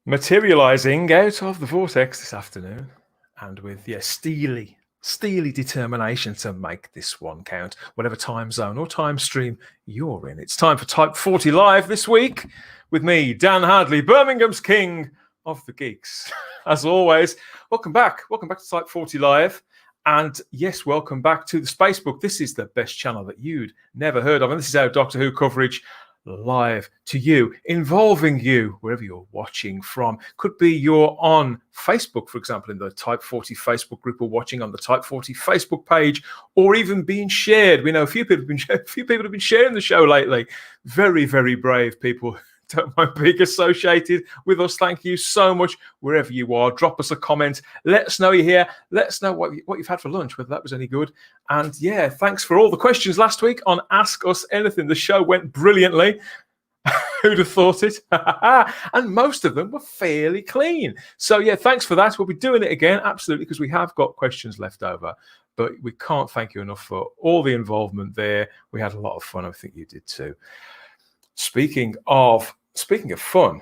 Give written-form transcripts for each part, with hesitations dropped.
Materializing out of the vortex this afternoon, and with steely determination to make this one count, whatever time zone or time stream you're in. It's time for Type 40 Live this week with me, Dan Hadley, Birmingham's King of the Geeks. As always, welcome back to Type 40 Live. And yes, welcome back to the Spacebook. This is the best channel that you'd never heard of, and this is our Doctor Who coverage live to you, involving you wherever you're watching from. Could be you're on Facebook, for example, in the Type 40 Facebook group, or watching on the Type 40 Facebook page, or even being shared. We know a few people have been sharing the show lately. Very, very brave people. Don't mind being associated with us. Thank you so much. Wherever you are, drop us a comment. Let us know you're here. Let us know what you've had for lunch, whether that was any good. And yeah, thanks for all the questions last week on Ask Us Anything. The show went brilliantly. Who'd have thought it? And most of them were fairly clean. So yeah, thanks for that. We'll be doing it again, absolutely, because we have got questions left over. But we can't thank you enough for all the involvement there. We had a lot of fun. I think you did too. Speaking of fun,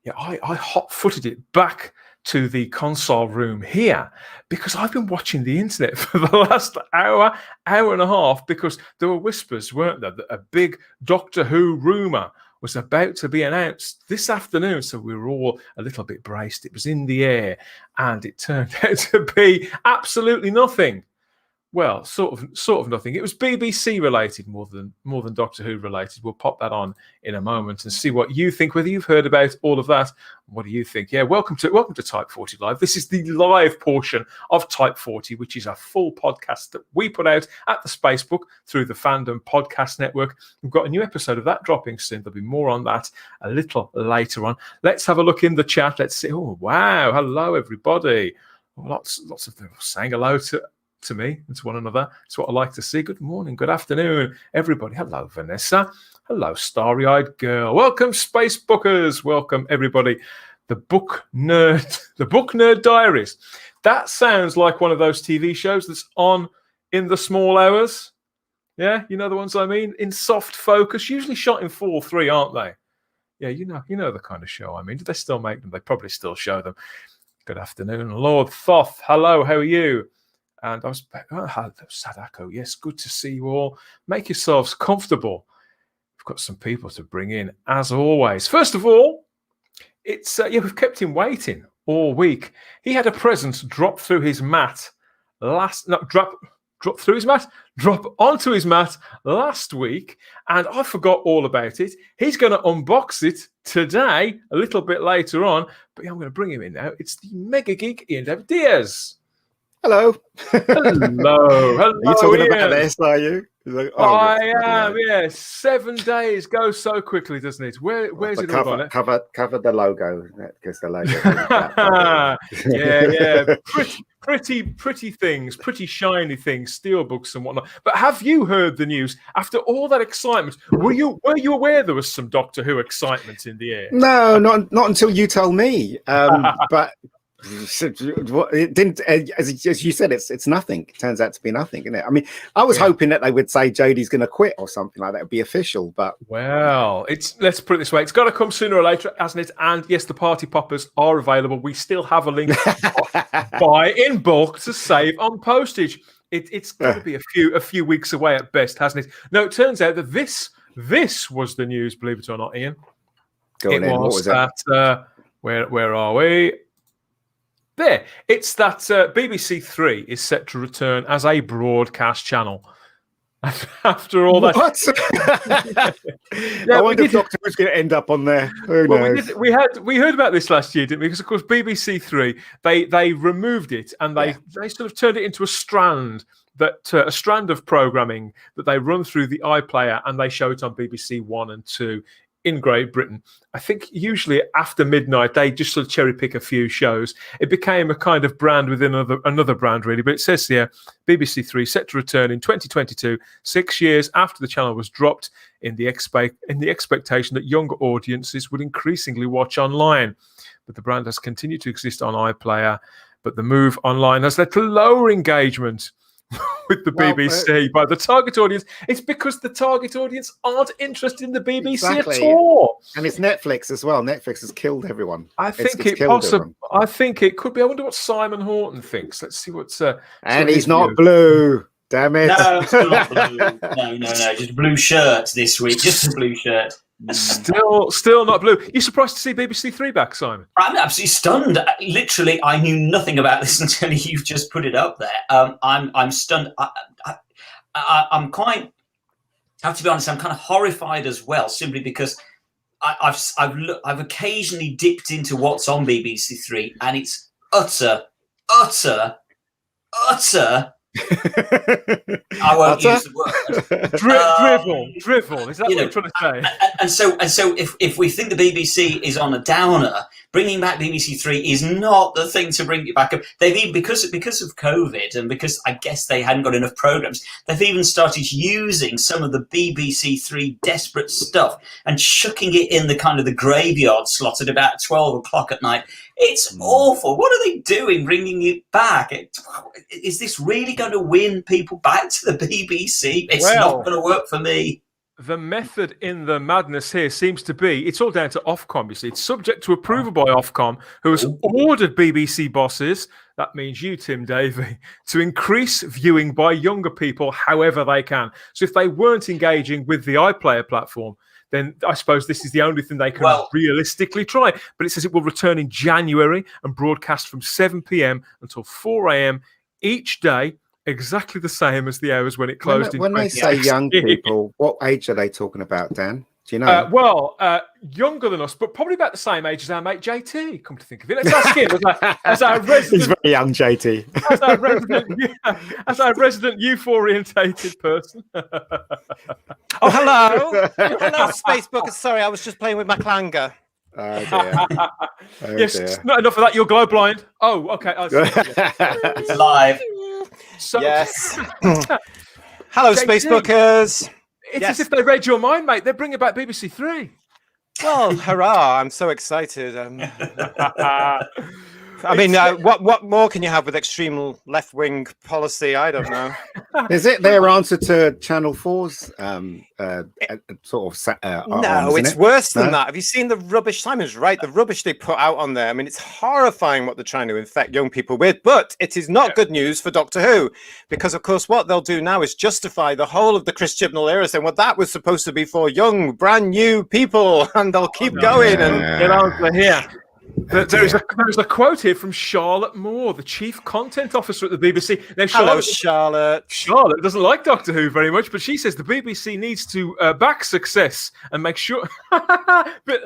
yeah, I hot-footed it back to the console room here because I've been watching the internet for the last hour and a half, because there were whispers, weren't there, that a big Doctor Who rumour was about to be announced this afternoon. So we were all a little bit braced. It was in the air, and it turned out to be absolutely nothing. Well, sort of nothing. It was BBC related more than Doctor Who related. We'll pop that on in a moment and see what you think, whether you've heard about all of that. What do you think? Yeah, welcome to Type 40 Live. This is the live portion of Type 40, which is a full podcast that we put out at the Spacebook through the Fandom Podcast Network. We've got a new episode of that dropping soon. There'll be more on that a little later on. Let's have a look in the chat. Let's see. Oh, wow. Hello, everybody. Lots of them saying hello to me and to one another. It's what I like to see. Good morning, good afternoon, everybody. Hello, Vanessa. Hello, starry-eyed girl. Welcome, Space Bookers. Welcome, everybody. The Book Nerd Diaries. That sounds like one of those TV shows that's on in the small hours. Yeah, you know the ones I mean? In soft focus, usually shot in 4:3, aren't they? Yeah, you know the kind of show I mean. Do they still make them? They probably still show them. Good afternoon, Lord Thoth. Hello, how are you? And I was Sadako. Yes, good to see you all. Make yourselves comfortable. We've got some people to bring in, as always. First of all, it's we've kept him waiting all week. He had a present drop onto his mat last week, and I forgot all about it. He's going to unbox it today, a little bit later on, but I'm going to bring him in now. It's the Mega Geek Ian David Diaz. Hello. Hello. Are you talking about this, are you? Like, I am, yes. 7 days go so quickly, doesn't it? Where's it all gone? Cover the logo, because the logo. Yeah. Pretty things, pretty shiny things, steelbooks and whatnot. But have you heard the news? After all that excitement, were you aware there was some Doctor Who excitement in the air? No, not until you told me. But it didn't, as you said, it's nothing. It turns out to be nothing, isn't it? I mean, I was hoping that they would say Jodie's going to quit or something like that. It'd be official, but well, let's put it this way: it's got to come sooner or later, hasn't it? And yes, the party poppers are available. We still have a link. Buy in bulk to save on postage. It's going to be a few weeks away at best, hasn't it? No, it turns out that this was the news. Believe it or not, Ian. What was that? Where are we? There, it's that BBC 3 is set to return as a broadcast channel. After all that, I wonder if Doctor Who's going to end up on there. Who knows? We heard about this last year, didn't we? Because of course, BBC 3 they removed it and they sort of turned it into a strand of programming that they run through the iPlayer, and they show it on BBC 1 and 2. In Great Britain. I think usually after midnight, they just sort of cherry pick a few shows. It became a kind of brand within another brand, really. But it says here, BBC 3 set to return in 2022, 6 years after the channel was dropped, in the expectation that younger audiences would increasingly watch online. But the brand has continued to exist on iPlayer, but the move online has led to lower engagement with the BBC by the target audience. It's because the target audience aren't interested in the BBC at all. And it's Netflix as well. Netflix has killed everyone. I think it possible. I think it could be. I wonder what Simon Horton thinks. Let's see what's. And he's not blue. Damn it! No, still not blue. No. Just blue shirt this week. Just a blue shirt. Still not blue. You surprised to see BBC Three back, Simon? I'm absolutely stunned. Literally, I knew nothing about this until you've just put it up there. I'm stunned. I'm quite. I have to be honest. I'm kind of horrified as well, simply because I've occasionally dipped into what's on BBC Three, and it's utter. I won't use the word. Drivel. Is that what you're trying to say? And so, if we think the BBC is on a downer, bringing back BBC Three is not the thing to bring it back up. They've even because of COVID and because I guess they hadn't got enough programs, they've even started using some of the BBC Three desperate stuff and chucking it in the kind of the graveyard slot at about 12 o'clock at night. It's awful. What are they doing bringing it back? Is this really going to win people back to the BBC? It's not going to work for me. The method in the madness here seems to be, it's all down to Ofcom, you see. It's subject to approval by Ofcom, who has ordered BBC bosses, that means you, Tim Davey, to increase viewing by younger people however they can. So if they weren't engaging with the iPlayer platform, then I suppose this is the only thing they can realistically try. But it says it will return in January and broadcast from 7 p.m. until 4 a.m. each day, exactly the same as the hours when it closed. When they say young people, what age are they talking about, Dan? Do you know? Younger than us, but probably about the same age as our mate JT, come to think of it. Let's ask him as our resident... He's very young, JT. As our resident youth-orientated person. Oh, hello. Hello, Spacebook. Sorry, I was just playing with my clanger. Oh, dear. Yes, not enough of that. You're glow blind. Oh, okay. It's live. So, yes. Hello, Spacebookers. It's as if they read your mind, mate. They're bringing back BBC Three. Well, hurrah. I'm so excited. I mean, what more can you have with extreme left-wing policy? I don't know. Is it their answer to Channel 4's sort of... no, it's worse than that. Have you seen the rubbish? Simon's right. The rubbish they put out on there. I mean, it's horrifying what they're trying to infect young people with. But it is not good news for Doctor Who. Because, of course, what they'll do now is justify the whole of the Chris Chibnall era, saying, well, that was supposed to be for young, brand new people. And they'll keep going. And get over here. There's a quote here from Charlotte Moore, the Chief Content Officer at the BBC. Now, hello, Charlotte. Charlotte doesn't like Doctor Who very much, but she says the BBC needs to back success and make sure...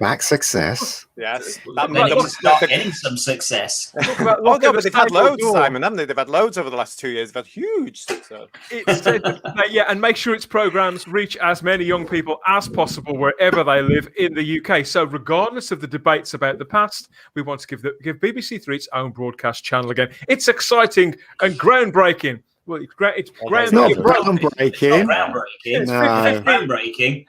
Back success? Yes. That means them start getting some success. But they've had loads, Simon, haven't they? They've had loads over the last 2 years. They've had huge success. And make sure its programmes reach as many young people as possible wherever they live in the UK. So regardless of the debates about the past, we want to give BBC Three its own broadcast channel again. It's exciting and groundbreaking. Well, it's groundbreaking. It's groundbreaking.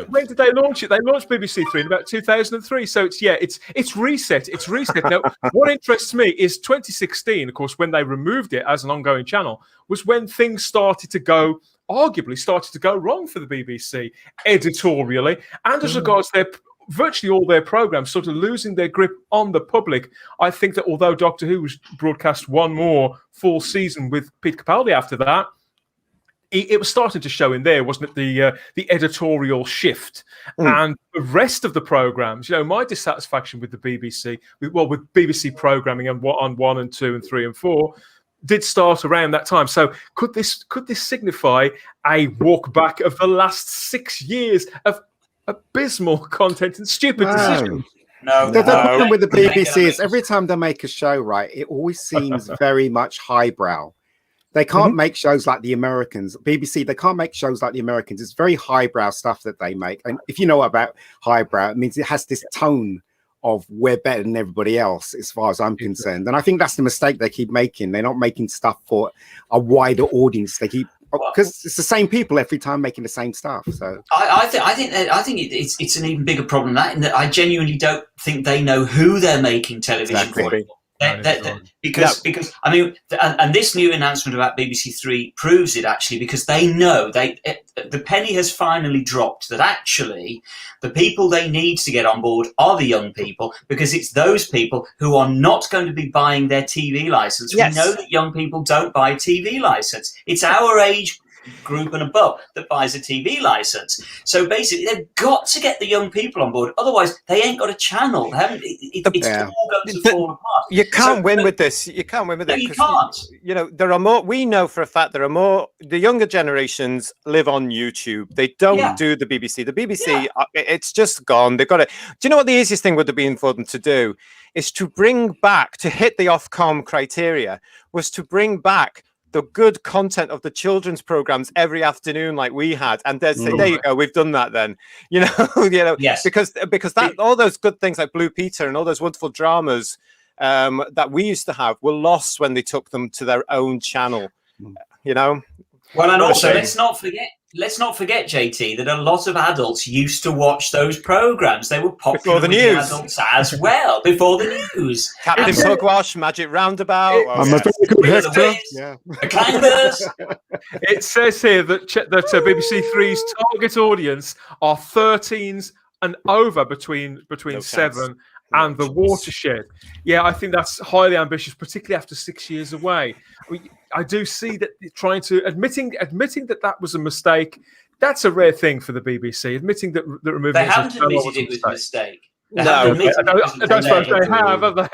When did they launch it? They launched BBC Three in about 2003. So it's reset. It's reset. Now, what interests me is 2016, of course, when they removed it as an ongoing channel, was when things arguably started to go wrong for the BBC editorially and as regards virtually all their programs sort of losing their grip on the public. I think that although Doctor Who was broadcast one more full season with Peter Capaldi after that, it was starting to show in there, wasn't it, the editorial shift. And the rest of the programs, my dissatisfaction with the BBC, with BBC programming on 1 and 2 and 3 and 4 did start around that time. So could this signify a walk back of the last 6 years of abysmal content and stupid decisions? No. The problem with the BBC is every time they make a show, right, it always seems very much highbrow. They can't make shows like the Americans. BBC, they can't make shows like the Americans. It's very highbrow stuff that they make. And if you know about highbrow, it means it has this tone of we're better than everybody else, as far as I'm concerned. And I think that's the mistake they keep making. They're not making stuff for a wider audience. They keep... because it's the same people every time making the same stuff. So I think it's an even bigger problem than that, in that I genuinely don't think they know who they're making television for. Because I mean, and this new announcement about BBC Three proves it actually, because they know the penny has finally dropped that actually the people they need to get on board are the young people, because it's those people who are not going to be buying their TV license. Yes. We know that young people don't buy TV license. It's our age group and above that buys a TV license. So basically, they've got to get the young people on board. Otherwise, they ain't got a channel. They haven't. It's all going to fall apart. You can't win with this. You can't win with No, it. you can't. You know, there are more. We know for a fact there are more. The younger generations live on YouTube. They don't do the BBC. The BBC, it's just gone. They've got it. Do you know what the easiest thing would have been for them to do? Is to bring back, to hit the Ofcom criteria, was to bring back the good content of the children's programs every afternoon, like we had, and they'd say, "There you go, we've done that." Then, Yes. because that all those good things like Blue Peter and all those wonderful dramas that we used to have were lost when they took them to their own channel. Well, and also let's not forget, JT, that a lot of adults used to watch those programs. They were popular with the adults as well before the news. Captain Pugwash, Magic Roundabout. I'm a very good Hector. The Clangers. It says here that BBC Three's target audience are 13s and over between 7 and the watershed. Yeah, I think that's highly ambitious, particularly after 6 years away. I do see that admitting that was a mistake. That's a rare thing for the BBC. Admitting that removing they haven't admitted it was a mistake. I don't suppose they have they?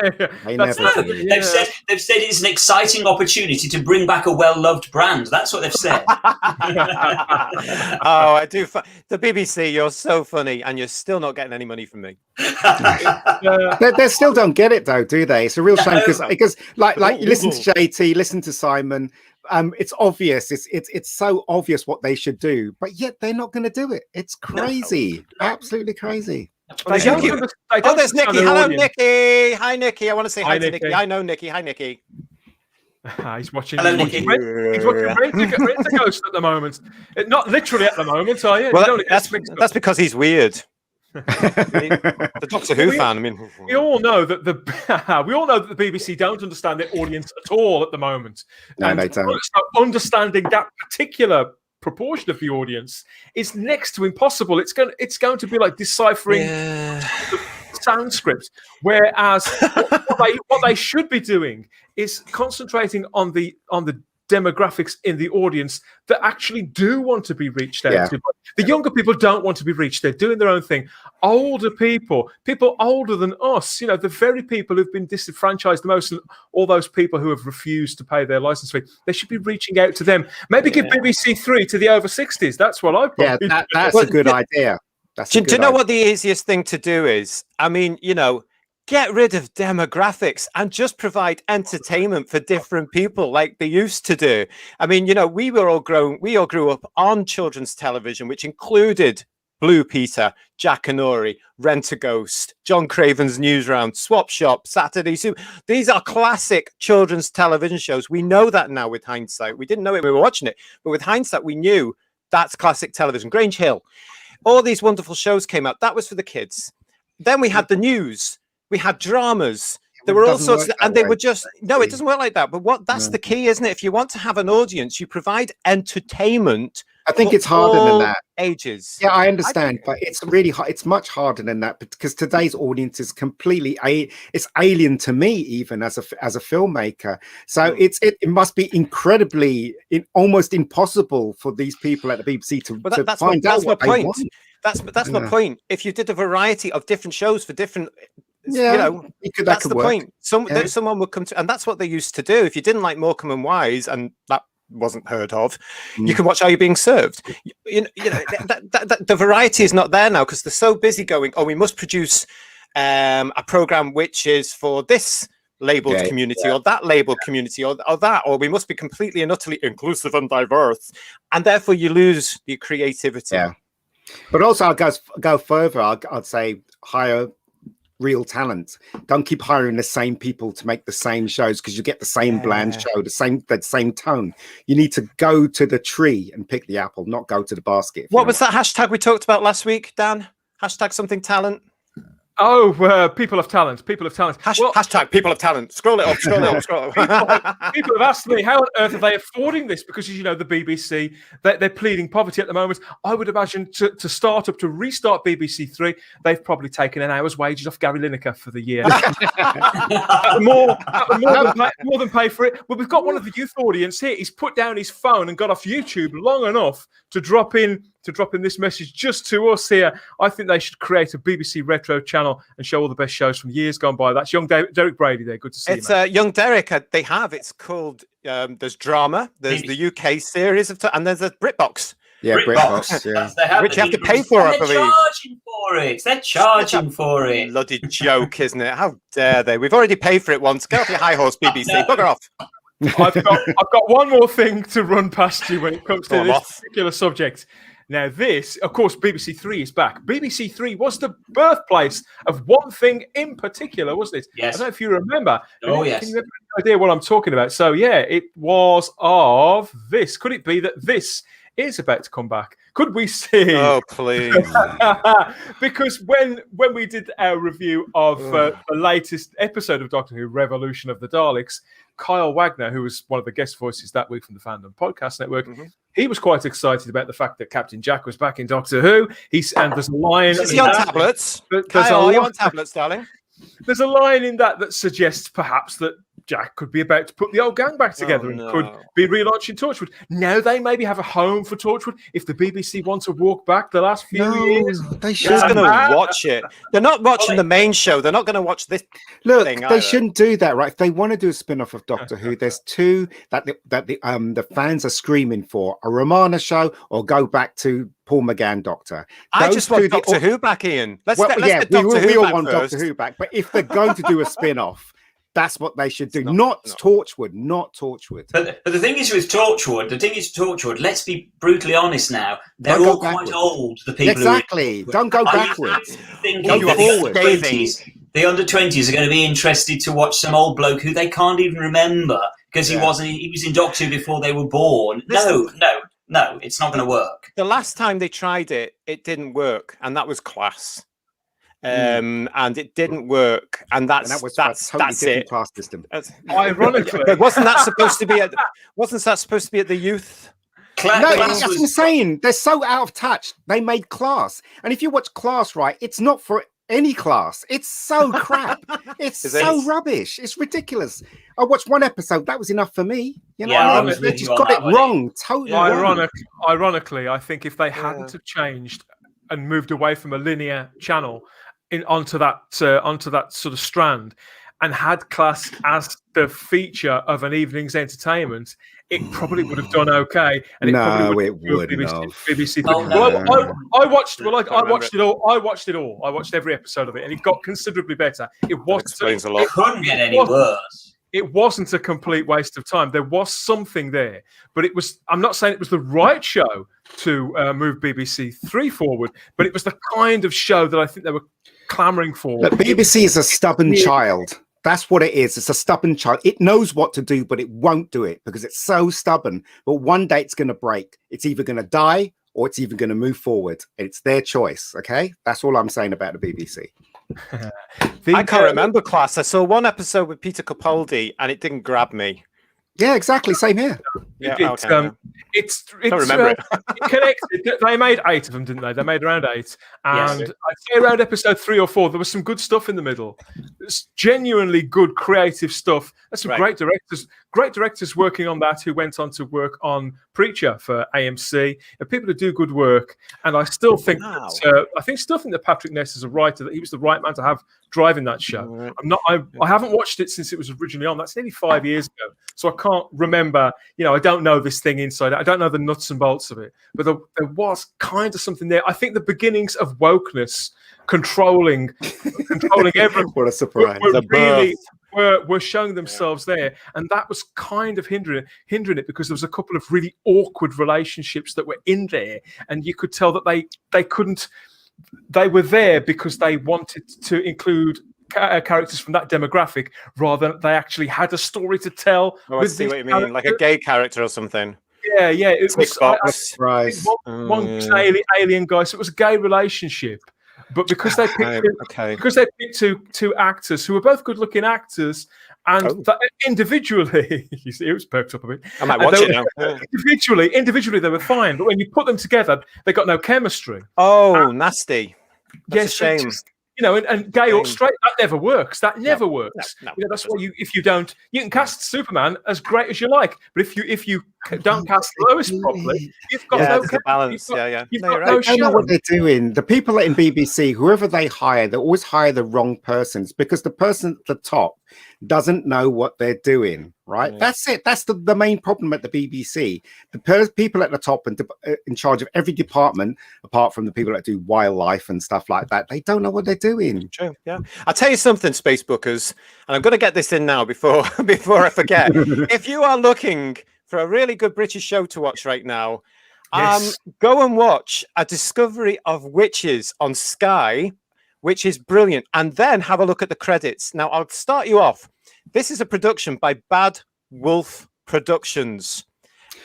They've said it's an exciting opportunity to bring back a well-loved brand. That's what they've said. I do. The BBC, you're so funny, and you're still not getting any money from me. They still don't get it though, do they? It's a real shame because like you listen to JT, listen to Simon. It's obvious. It's so obvious what they should do, but yet they're not going to do it. It's crazy, absolutely crazy. There's Nikki. Hello, Nikki. Hi, Nikki. I want to say hi to Nikki. I know Nikki. Hi, Nikki. He's watching. Hello, Nikki. He's watching Rent a Ghost at the moment. Not literally at the moment, are you? Well, that's because he's weird. The Doctor Who fan. I mean, we all know that the BBC don't understand their audience at all at the moment. No, they don't. So understanding that particular proportion of the audience is next to impossible. It's going to be like deciphering the sound script. Whereas what they should be doing is concentrating on the demographics in the audience that actually do want to be reached out to. The younger people don't want to be reached. They're doing their own thing. Older people older than us, the very people who've been disenfranchised the most, and all those people who have refused to pay their license fee, they should be reaching out to them. Maybe give BBC Three to the over 60s. That's what I probably that's a good idea. Do you know what the easiest thing to do is? I mean, get rid of demographics and just provide entertainment for different people like they used to do. I mean, we all grew up on children's television, which included Blue Peter, Jack and Ori, Rent a Ghost, John Craven's Newsround, Swap Shop, Saturday Soup. These are classic children's television shows. We know that now with hindsight. We didn't know it when we were watching it, but with hindsight, we knew that's classic television. Grange Hill. All these wonderful shows came out. That was for the kids. Then we had the news. We had dramas. There were all sorts of, and they were just, no, it doesn't work like that. But that's the key, isn't it? If you want to have an audience, you provide entertainment. I think it's harder than that. Ages. Yeah, I understand, but it's really hard. It's much harder than that because today's audience is completely it's alien to me, even as a filmmaker. So it must be incredibly, almost impossible for these people at the BBC to find out what they want. That's my point. If you did a variety of different shows for different, that's the point. Someone would come to, and that's what they used to do. If you didn't like Morecambe and Wise, and that wasn't heard of, you can watch Are You Being Served. The variety is not there now because they're so busy going, we must produce a program which is for this labeled community or that labeled community or that, or we must be completely and utterly inclusive and diverse, and therefore you lose the creativity. But also, I'll go further. I'd say hire real talent. Don't keep hiring the same people to make the same shows because you get the same bland show, the same tone. You need to go to the tree and pick the apple, not go to the basket. What was that hashtag we talked about last week, Dan? Hashtag something talent. People of talent. People of talent. Hashtag people of talent. Scroll it up. Scroll it up. Scroll it up. People have asked me, how on earth are they affording this? Because, as you know, the BBC, they're pleading poverty at the moment. I would imagine to restart BBC Three, they've probably taken an hour's wages off Gary Lineker for the year. more than pay for it. Well, we've got one of the youth audience here. He's put down his phone and got off YouTube long enough to drop in this message just to us here. I think they should create a BBC retro channel and show all the best shows from years gone by. That's young Derek Brady there. Good to see you. It's young Derek. They have. It's called. There's drama. There's the UK series and there's a BritBox. Yeah, BritBox. Yeah. Which you have to pay for, I believe. They're charging for it. Bloody joke, isn't it? How dare they? We've already paid for it once. Get off your high horse, BBC. Bugger off. I've got one more thing to run past you when it comes to this particular subject. Now, this, of course, BBC Three is back. BBC Three was the birthplace of one thing in particular, wasn't it? Yes. I don't know if you remember. Yes. Can you have an idea what I'm talking about? So, yeah, it was of this. Could it be that this is about to come back? Could we see? Oh, please. Because when we did our review of the latest episode of Doctor Who, Revolution of the Daleks, Kyle Wagner, who was one of the guest voices that week from the Fandom Podcast Network, he was quite excited about the fact that Captain Jack was back in Doctor Who. And there's a line. Is he on tablets? Kyle, are you on tablets, darling? There's a line in that suggests perhaps that Jack could be about to put the old gang back together and could be relaunching Torchwood. Now they maybe have a home for Torchwood if the BBC want to walk back the last few years. They should. Who's going to watch it? They're not watching the main show. They're not going to watch this thing they shouldn't do that, right? If they want to do a spin-off of Doctor Who, there's two that the fans are screaming for: a Romana show or go back to Paul McGann Doctor. I just want Doctor Who back, Ian. Let's get we Doctor Who all back want first. Doctor Who back. But if they're going to do a spin-off, that's what they should do. Not Torchwood. But the thing is with Torchwood, let's be brutally honest now. They're all quite old, the people exactly. Don't go backwards. Go forward. The under 20s are going to be interested to watch some old bloke who they can't even remember because he was in Doctor Who before they were born. No, it's not going to work. The last time they tried it, it didn't work, and that was Class. And it didn't work, and that's it. Class system. Ironically, wasn't that supposed to be at the youth? That's what I'm saying. They're so out of touch. They made Class, and if you watch Class right, it's not for any class. It's so crap. It's so rubbish. It's ridiculous. I watched one episode. That was enough for me. You know, they just got it wrong. Totally wrong. Ironically, I think if they hadn't have changed and moved away from a linear channel onto that sort of strand and had Class as the feature of an evening's entertainment, it probably would have done okay. And it would have. BBC. I watched it all. I watched every episode of it, and it got considerably better. It explains a lot. It couldn't get any worse. It wasn't a complete waste of time. There was something there, but it was. I'm not saying it was the right show to move BBC Three forward, but it was the kind of show that I think they were clamoring for. The BBC is a stubborn child. That's what it is. It's a stubborn child. It knows what to do, but it won't do it because it's so stubborn. But one day it's going to break. It's either going to die or it's even going to move forward. It's their choice. Okay, that's all I'm saying about the BBC. I can't remember Class. I saw one episode with Peter Capaldi, and it didn't grab me. Yeah, exactly. Same here. It's remember it. Connected. They made 8 of them, didn't they? They made around 8, and I'd say around episode 3 or 4, there was some good stuff in the middle. It's genuinely good, creative stuff. There's some great directors working on that who went on to work on Preacher for AMC, and people who do good work. And I still think that Patrick Ness is a writer, that he was the right man to have driving that show. Right. I haven't watched it since it was originally on. That's nearly 5 years ago, so I can't remember. I don't know this thing inside out. I don't know the nuts and bolts of it, but there was kind of something there. I think the beginnings of wokeness controlling everything. What a surprise! Were showing themselves there, and that was kind of hindering it because there was a couple of really awkward relationships that were in there, and you could tell that they couldn't. They were there because they wanted to include characters from that demographic rather than they actually had a story to tell. I see what you mean, like a gay character or something. Yeah. It was one alien guy, so it was a gay relationship. but because they picked Okay. because they picked two actors who were both good-looking actors, and individually, you see, it was perked up a bit. I might watch it now. Individually, they were fine, but when you put them together, they got no chemistry. Oh, nasty. That's a shame. And gay or straight, that never works. That never works. No, that's why if you can cast Superman as great as you like, but if you don't cast Lois properly, you've got no balance. You've No, got you're no right. I don't know show. what they're doing. The people in BBC, whoever they hire, they always hire the wrong persons because the person at the top doesn't know what they're doing. Right? That's it. That's the main problem at the BBC. The people at the top and in charge of every department, apart from the people that do wildlife and stuff like that, they don't know what they're doing. True. Yeah. I'll tell you something, Space Bookers, and I'm going to get this in now before I forget. If you are looking for a really good British show to watch right now, go and watch A Discovery of Witches on Sky, which is brilliant, and then have a look at the credits. Now, I'll start you off. This is a production by Bad Wolf Productions,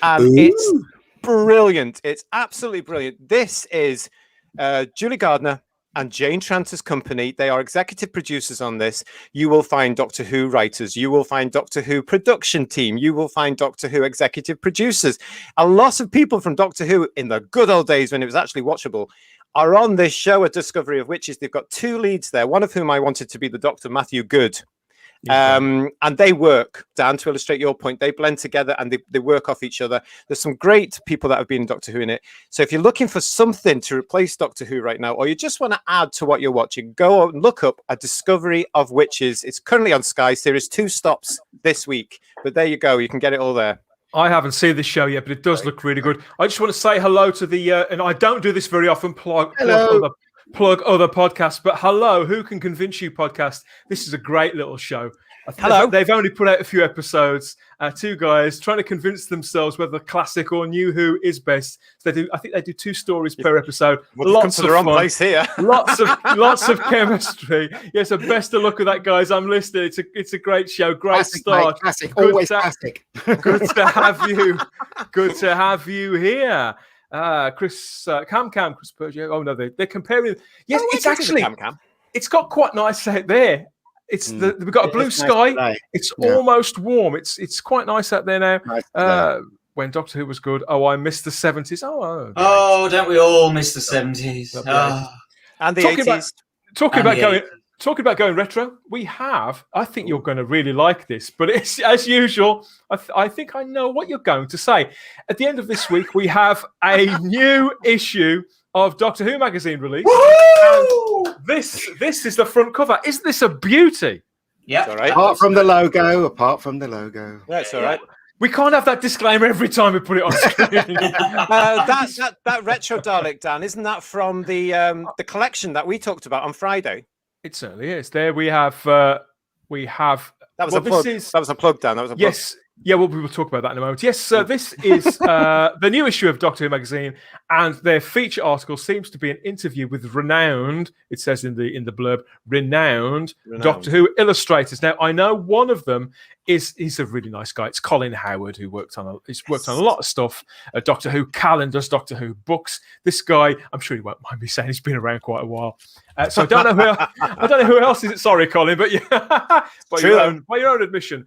and it's brilliant. It's absolutely brilliant. This is Julie Gardner and Jane Tranter's company. They are executive producers on this. You will find Doctor Who writers. You will find Doctor Who production team. You will find Doctor Who executive producers. A lot of people from Doctor Who in the good old days when it was actually watchable are on this show, A Discovery of Witches. They've got two leads there, one of whom I wanted to be the Dr. Matthew Good. And they work, Dan, to illustrate your point. They blend together and they work off each other. There's some great people that have been in Doctor Who in it. So if you're looking for something to replace Doctor Who right now, or you just want to add to what you're watching, go and look up A Discovery of Witches. It's currently on Sky. Series 2 stops this week. But there you go. You can get it all there. I haven't seen this show yet, but it does look really good. I just want to say hello to the, and I don't do this very often, plug other podcasts, but hello, Who Can Convince You podcast. This is a great little show. Hello. They've only put out a few episodes. Two guys trying to convince themselves whether classic or new Who is best. So I think they do 2 stories per episode. Well, lots of fun. Place here. lots of chemistry. Yes, a best of luck with that, guys. I'm listening. It's a great show. Great classic, start. Mate, classic. Always classic. Good to have you. Good to have you here. Chris Chris Pergio. Oh no, they're comparing. Yes, it's actually it's got quite nice out there. It's we've got a blue sky. Nice it's almost warm. It's quite nice out there now. Nice when Doctor Who was good. Oh, I missed the 70s. Oh, don't we all miss the 70s? And the 80s. Talking about going retro, I think you're going to really like this, but it's, as usual, I think I know what you're going to say. At the end of this week, we have a new issue of Doctor Who magazine release. And this is the front cover. Isn't this a beauty? Yeah. All right. Apart from the logo. That's all right. We can't have that disclaimer every time we put it on screen. that retro Dalek, Dan, isn't that from the collection that we talked about on Friday? It certainly is. There we have. That was a plug. That was a plug, Dan. That was a plug. Yes. Yeah, well, we will talk about that in a moment. Yes, this is the new issue of Doctor Who magazine, and their feature article seems to be an interview with renowned. It says in the blurb, renowned Doctor Who illustrators. Now, I know one of them he's a really nice guy. It's Colin Howard, who worked on a lot of stuff. Doctor Who calendars, Doctor Who books. This guy, I'm sure he won't mind me saying, he's been around quite a while. So I don't know who else is it. Sorry, Colin, but yeah, by your own admission.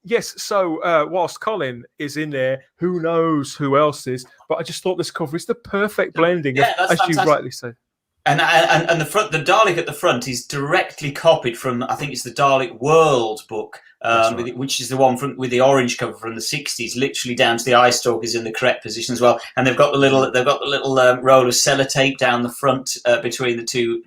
Yes, so whilst Colin is in there, who knows who else is? But I just thought this cover is the perfect blending, as fantastic. You rightly said. And the Dalek at the front is directly copied from, I think it's the Dalek World book, right. Which is the one with the orange cover from the 60s, literally down to the eye stalkers in the correct position as well. And they've got the little roll of sellotape down the front between the two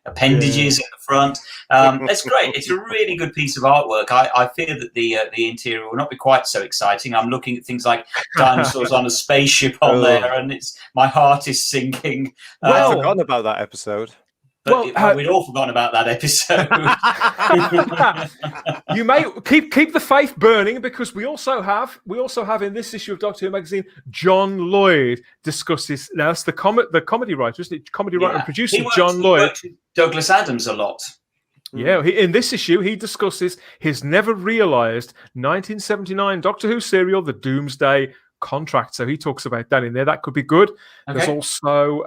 appendages at the front. It's great. It's a really good piece of artwork. I fear that the interior will not be quite so exciting. I'm looking at things like dinosaurs on a spaceship on there, and my heart is sinking. I've forgotten about that episode. But we'd all forgotten about that episode. You may keep the faith burning, because we also have in this issue of Doctor Who magazine, John Lloyd discusses. Now that's the comedy writer, isn't it? Comedy writer and producer John Lloyd. With Douglas Adams a lot. Yeah, in this issue, he discusses his never realised 1979 Doctor Who serial, The Doomsday contract. So he talks about that in there. That could be good. Okay. There's also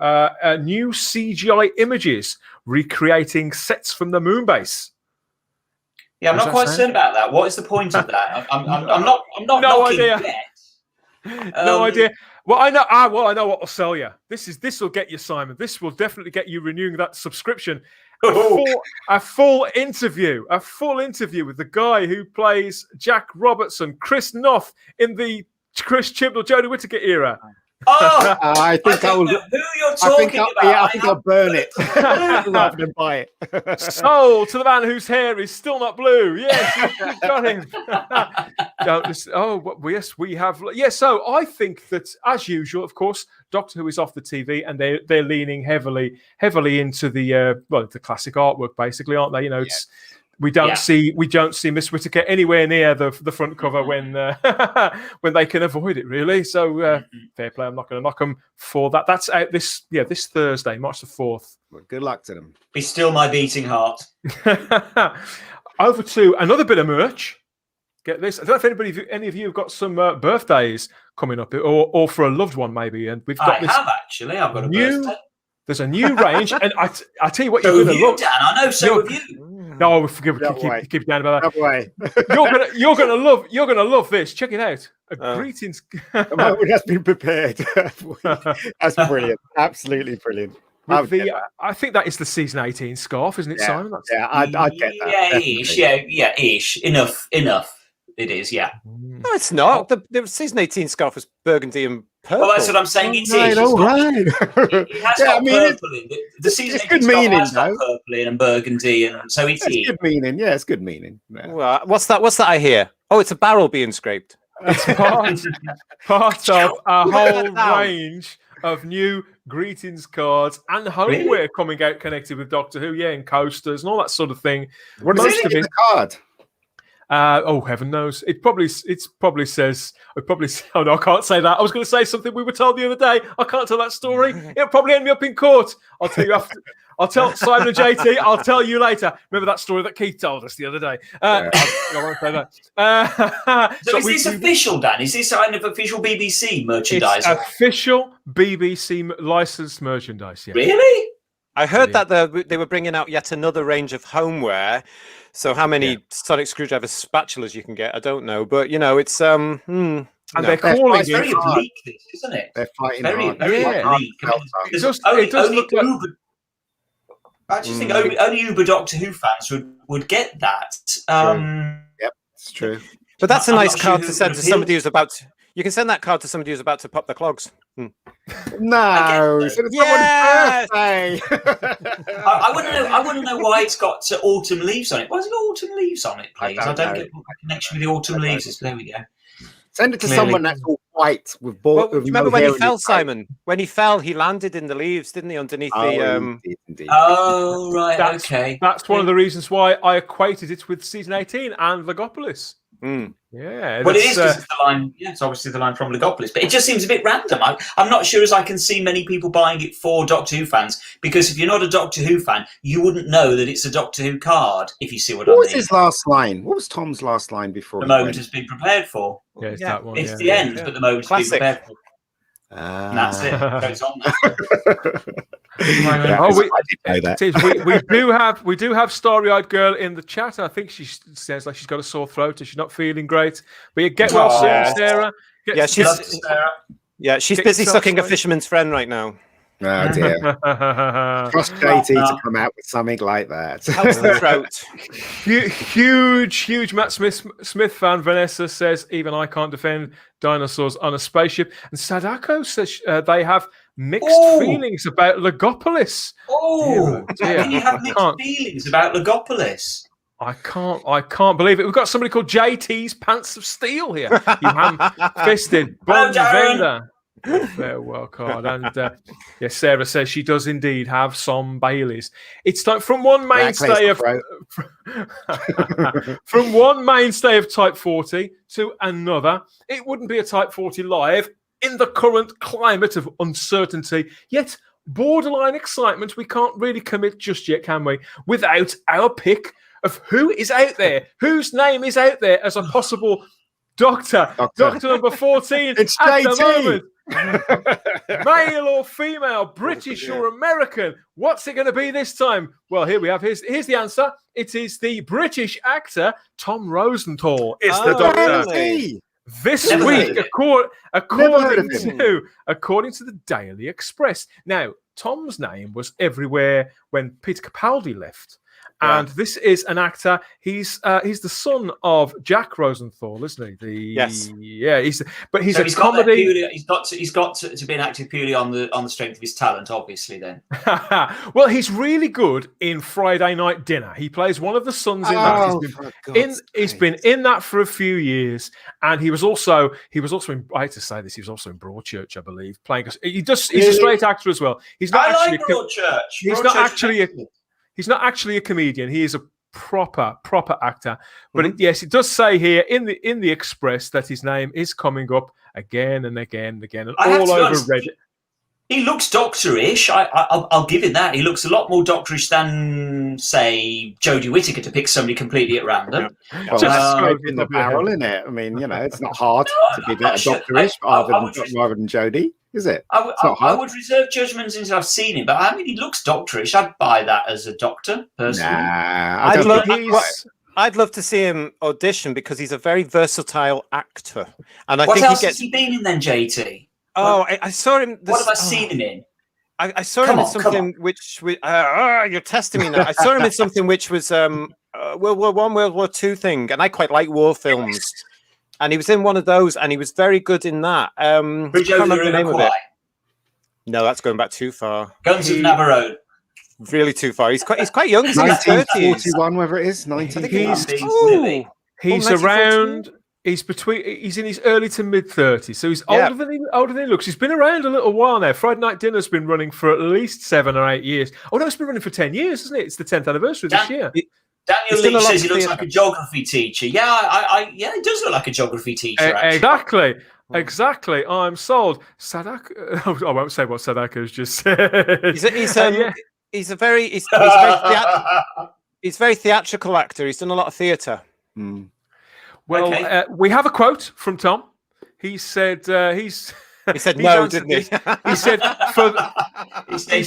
new CGI images recreating sets from the moon base. Yeah, I'm not quite certain about that. What is the point of that? I'm not No knocking idea. yet. No idea. Well, I know. I know what will sell you. This will get you, Simon. This will definitely get you renewing that subscription. A full interview with the guy who plays Jack Robertson, Chris Noth in the Chris Chibnall, Jodie Whittaker era. Oh, I think I will. Who you're talking about? Yeah, I think I'll burn it rather than buy it. Sold to the man whose hair is still not blue. Yes, you've got him. Yes, we have. Yes, so I think that, as usual, of course, Doctor Who is off the TV, and they're leaning heavily into the classic artwork, basically, aren't they? You know, it's. We don't see Miss Whittaker anywhere near the front cover when they can avoid it, really. So fair play. I'm not going to knock them for that. That's out this Thursday, March the 4th. Well, good luck to them. Be still my beating heart. Over to another bit of merch. Get this. I don't know if any of you have got some birthdays coming up, or for a loved one maybe. And we've got actually. I've got a birthday. There's a new range, and I tell you what, So you're have going to you, love. Dan. I know. So have you. No, forgive keep down about that. You're gonna love this. Check it out. Greetings. It has been prepared. That's brilliant. Absolutely brilliant. I think that is the season 18 scarf, isn't it, Simon? I'd get that. Yeah, ish. Enough. It is, yeah. No, it's not. The season 18 scarf was burgundy and purple. Well, that's what I'm saying. It is. It has got purple in it. The season 18 scarf has got purple in and burgundy, and so it's good meaning. Yeah, it's good meaning. Yeah. Well, what's that I hear? Oh, it's a barrel being scraped. It's part of a whole range of new greetings cards and homeware coming out connected with Doctor Who, and coasters and all that sort of thing. What does it in the card? Heaven knows. It probably says. Oh no, I can't say that. I was going to say something we were told the other day. I can't tell that story. It'll probably end me up in court. I'll tell you after. I'll tell Simon and JT. I'll tell you later. Remember that story that Keith told us the other day? I won't say that. So is this official, Dan? Is this kind of official BBC merchandise? It's official BBC licensed merchandise. Yeah. Really? I heard that they were bringing out yet another range of homeware. So how many sonic screwdriver spatulas you can get, I don't know. But, it's... And they're calling it... It's very oblique, this, isn't it? They're fighting very, hard. very oblique. It does look like... I just think only Uber Doctor Who fans would get that. Yep, it's true. But that's a nice card to send to somebody who's about to... You can send that card to somebody who's about to pop their clogs. No, it's someone's birthday. I want to know why it's got autumn leaves on it. Why has it got autumn leaves on it, please? I don't get a connection with the autumn leaves. There we go. Send it to someone that's all white with balls. Well, remember when he fell, Simon? When he fell, he landed in the leaves, didn't he? Underneath the. Indeed. Oh right, okay. That's one of the reasons why I equated it with season 18 and Legopolis. Yeah. Well, it is because it's the line. Yeah, it's obviously the line from Legopolis, but it just seems a bit random. I'm not sure as I can see many people buying it for Doctor Who fans, because if you're not a Doctor Who fan, you wouldn't know that it's a Doctor Who card. If you see what I mean. What was his last line? What was Tom's last line before? The moment has been prepared for. Yeah, it's that one. It's the end, but the moment has been prepared for. And that's it. Goes on now. We do have Starry-Eyed Girl in the chat. I think she sounds like she's got a sore throat and she's not feeling great. But you get well soon, Sarah. She's busy sucking a fisherman's friend right now. Oh dear. Trust JT to come out with something like that. Helps the throat. Huge Matt Smith fan. Vanessa says, even I can't defend dinosaurs on a spaceship. And Sadako says they have mixed feelings about Legopolis. Can you have mixed feelings about Legopolis? I can't believe it. We've got somebody called JT's Pants of Steel here. You ham-fisted Bond vendor. Farewell card. And Sarah says she does indeed have some Baileys. It's time from one mainstay of from one mainstay of Type 40 to another. It wouldn't be a Type 40 live in the current climate of uncertainty, yet borderline excitement. We can't really commit just yet, can we? Without our pick of who is out there, whose name is out there as a possible Doctor number 14 It's at the JT. moment. Male or female, British or American? What's it going to be this time? Well, here we have. Here's the answer. It is the British actor Tom Rosenthal. It's the Doctor. Really? This Never heard week, of it. according to the Daily Express. Now, Tom's name was everywhere when Peter Capaldi left. And this is an actor. He's the son of Jack Rosenthal, isn't he? Yes. Yeah. He's So a he's got comedy. he's got to be an actor purely on the strength of his talent, obviously. Then, Well, he's really good in Friday Night Dinner. He plays one of the sons in that. He's been in that for a few years, and he was also in. I hate to say this, he was also in Broadchurch, I believe, playing. He's a straight actor as well. He's not I actually. like Broadchurch. He's not actually He's not actually a comedian. He is a proper actor. But yes, it does say here in the Express that his name is coming up again and again and again, and all over Reddit. He looks doctorish. I'll give him that. He looks a lot more doctorish than, say, Jodie Whittaker, to pick somebody completely at random. Well, that's straight in the barrel, isn't it? I mean, it's not hard to be better doctorish rather than Jodie, is it? I would reserve judgments until I've seen him, but I mean, he looks doctorish. I'd buy that as a doctor, personally. Nah, I'd love to see him audition because he's a very versatile actor. And I what think else has he been in then, JT? Oh, I saw him. What have I seen him in? I saw him in something which you're testing me now. I saw him in something which was World War I, World War II thing, and I quite like war films. And he was in one of those, and he was very good in that. I can't remember the name of it. No, that's going back too far. Guns of Navarone. Really too far. He's quite young. He's in his 30s. 1941, whether it is 1940. He's around. He's in his early to mid 30s, so he's older than he looks. He's been around a little while now. Friday Night Dinner's been running for at least 7 or 8 years. Oh no, it's been running for 10 years, isn't it? It's the 10th anniversary this year. Daniel Leach says he looks like a geography teacher. Yeah, he does look like a geography teacher. Exactly. I'm sold. Sadak. I won't say what Sadak has just said. He's a very theatrical actor. He's done a lot of theatre. Well, we have a quote from Tom. He said he said no, didn't he? He said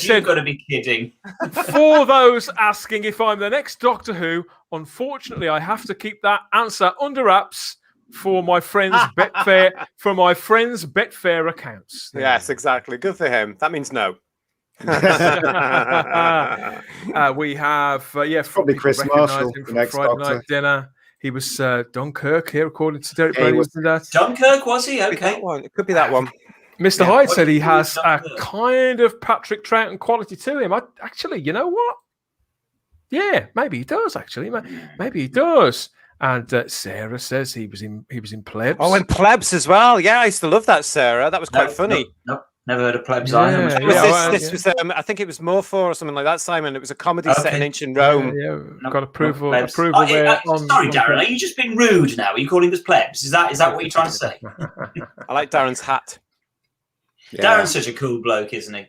you've got to be kidding. For those asking if I'm the next Doctor Who, unfortunately, I have to keep that answer under wraps for my friends' Betfair accounts. Yes, exactly. Good for him. That means no. We have probably Chris Marshall, the next Friday Doctor. Night Dinner. He was Dunkirk here, according to Derek Brady. Dunkirk, was he? Okay. It could be that one. Mr. Hyde said he has a kind of Patrick Troughton quality to him. Actually, you know what? Yeah, maybe he does. Actually, maybe he does. And Sarah says he was in Plebs. Oh, and Plebs as well. Yeah, I used to love that, Sarah. That was quite funny. No, never heard of Plebs. This was I think it was Morpho or something like that, Simon. It was a comedy set in ancient Rome. Got approval there. Sorry, Darren, are you just being rude now? Are you calling us Plebs? Is that what you're trying to say? I like Darren's hat. Yeah. Darren's such a cool bloke, isn't he?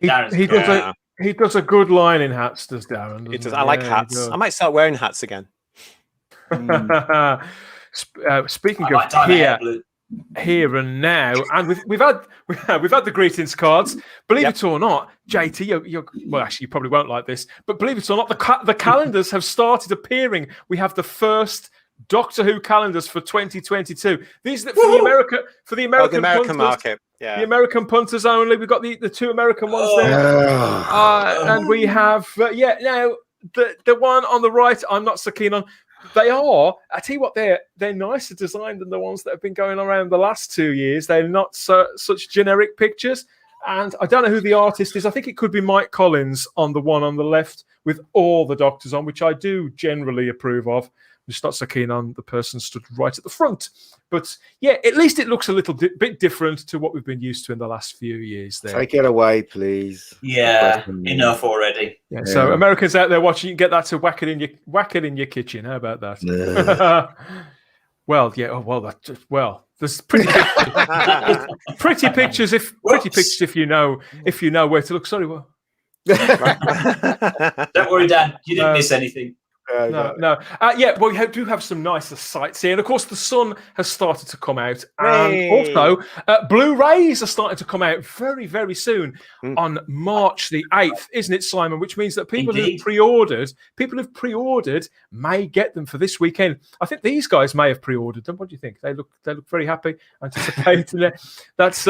He does a good line in hats, does Darren? He does. I like hats. I might start wearing hats again. Speaking of here and now, and we've had the greetings cards. Believe it or not, JT, well, actually, you probably won't like this, but believe it or not, the calendars have started appearing. We have the first Doctor Who calendars for 2022. These are for the American punters, market. Yeah. The American punters only. We've got the 2 American ones there, and we have now the one on the right. I'm not so keen on. They are. I tell you what, they're nicer designed than the ones that have been going around the last 2 years. They're not such generic pictures, and I don't know who the artist is. I think it could be Mike Collins on the one on the left with all the Doctors on, which I do generally approve of. I'm just not so keen on the person stood right at the front. But yeah, at least it looks a little bit different to what we've been used to in the last few years. There, take it away, please. Yeah, enough already. Yeah. So Americans out there watching, you can get that to whack it in your kitchen. How about that? Well, yeah. Oh, well, there's pretty pictures if you know where to look. Sorry, well. Don't worry, Dan. You didn't miss anything. No. Well, we do have some nicer sights here. And of course, the sun has started to come out. And Hey. also, Blu Rays are starting to come out very, very soon on March the 8th, isn't it, Simon? Which means that people who've pre-ordered may get them for this weekend. I think these guys may have pre-ordered them. What do you think? They look very happy, anticipating it. That's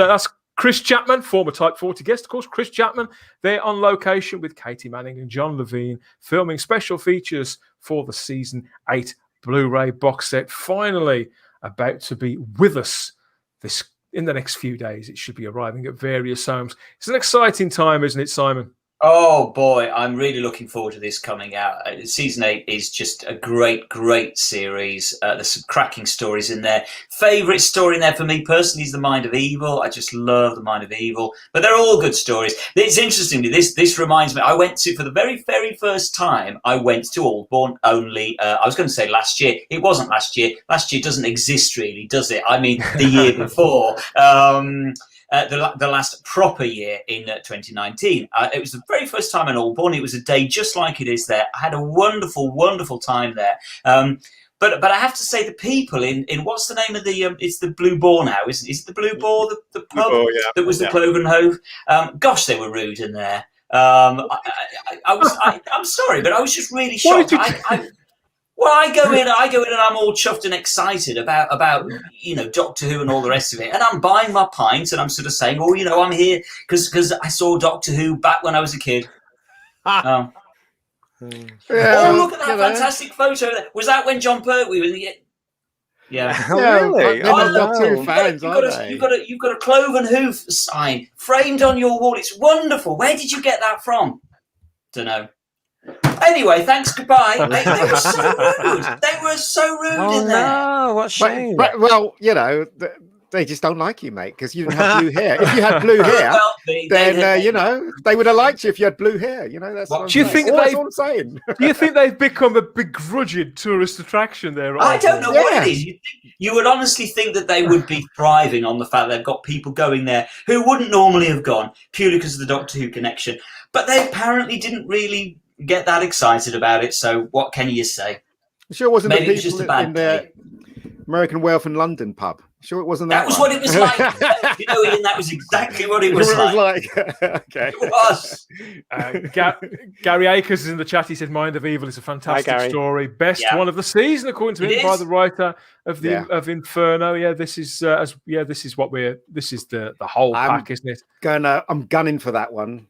Chris Chapman, former Type 40 guest, of course. Chris Chapman, they're on location with Katie Manning and John Levine, filming special features for the Season 8 Blu-ray box set. Finally, about to be with us in the next few days. It should be arriving at various homes. It's an exciting time, isn't it, Simon? Oh boy, I'm really looking forward to this coming out. Season 8 is just a great series. There's some cracking stories in there. Favourite story in there for me personally is The Mind of Evil. I just love The Mind of Evil. But they're all good stories. It's interesting, this reminds me, I went to, for the very, very first time, I went to Aldbourne only, I was going to say last year. It wasn't last year. Last year doesn't exist really, does it? I mean, the year before. The last proper year in 2019. It was the very first time in Aldbourne. It was a day just like it is there. I had a wonderful time there. But I have to say, the people in what's the name of the it's the Blue Boar now, isn't it? Is it the Blue Boar, the pub that was the Cloven Hove? Gosh, they were rude in there. I'm sorry, but I was just really shocked. Well, I go in and I'm all chuffed and excited about Doctor Who and all the rest of it, and I'm buying my pint and I'm sort of saying, I'm here because I saw Doctor Who back when I was a kid. Look at that fantastic photo! Was that when John Pertwee was? Yeah. Really? Two fans, you've got a Cloven Hoof sign framed on your wall. It's wonderful. Where did you get that from? Don't know. Anyway, thanks, goodbye. They were so rude. They were so rude in there. Oh, what a shame. Well, they just don't like you, mate, because you didn't have blue hair. If you had blue hair, then they would have liked you if you had blue hair. That's what do you think I'm saying. Do you think they've become a begrudged tourist attraction there? I don't know what it is. You would honestly think that they would be thriving on the fact they've got people going there who wouldn't normally have gone purely because of the Doctor Who connection. But they apparently didn't really get that excited about it. So what can you say? Sure, it wasn't Maybe the it was people just a bad in the American Wealth in London pub. Sure, it wasn't that. That was what it was like. Ian, that was exactly what it was like. Okay. It was. Gary Akers is in the chat. He said, "Mind of Evil is a fantastic story, best one of the season, according to him, by the writer of of Inferno." Yeah, this is the whole pack, isn't it? I'm gunning for that one.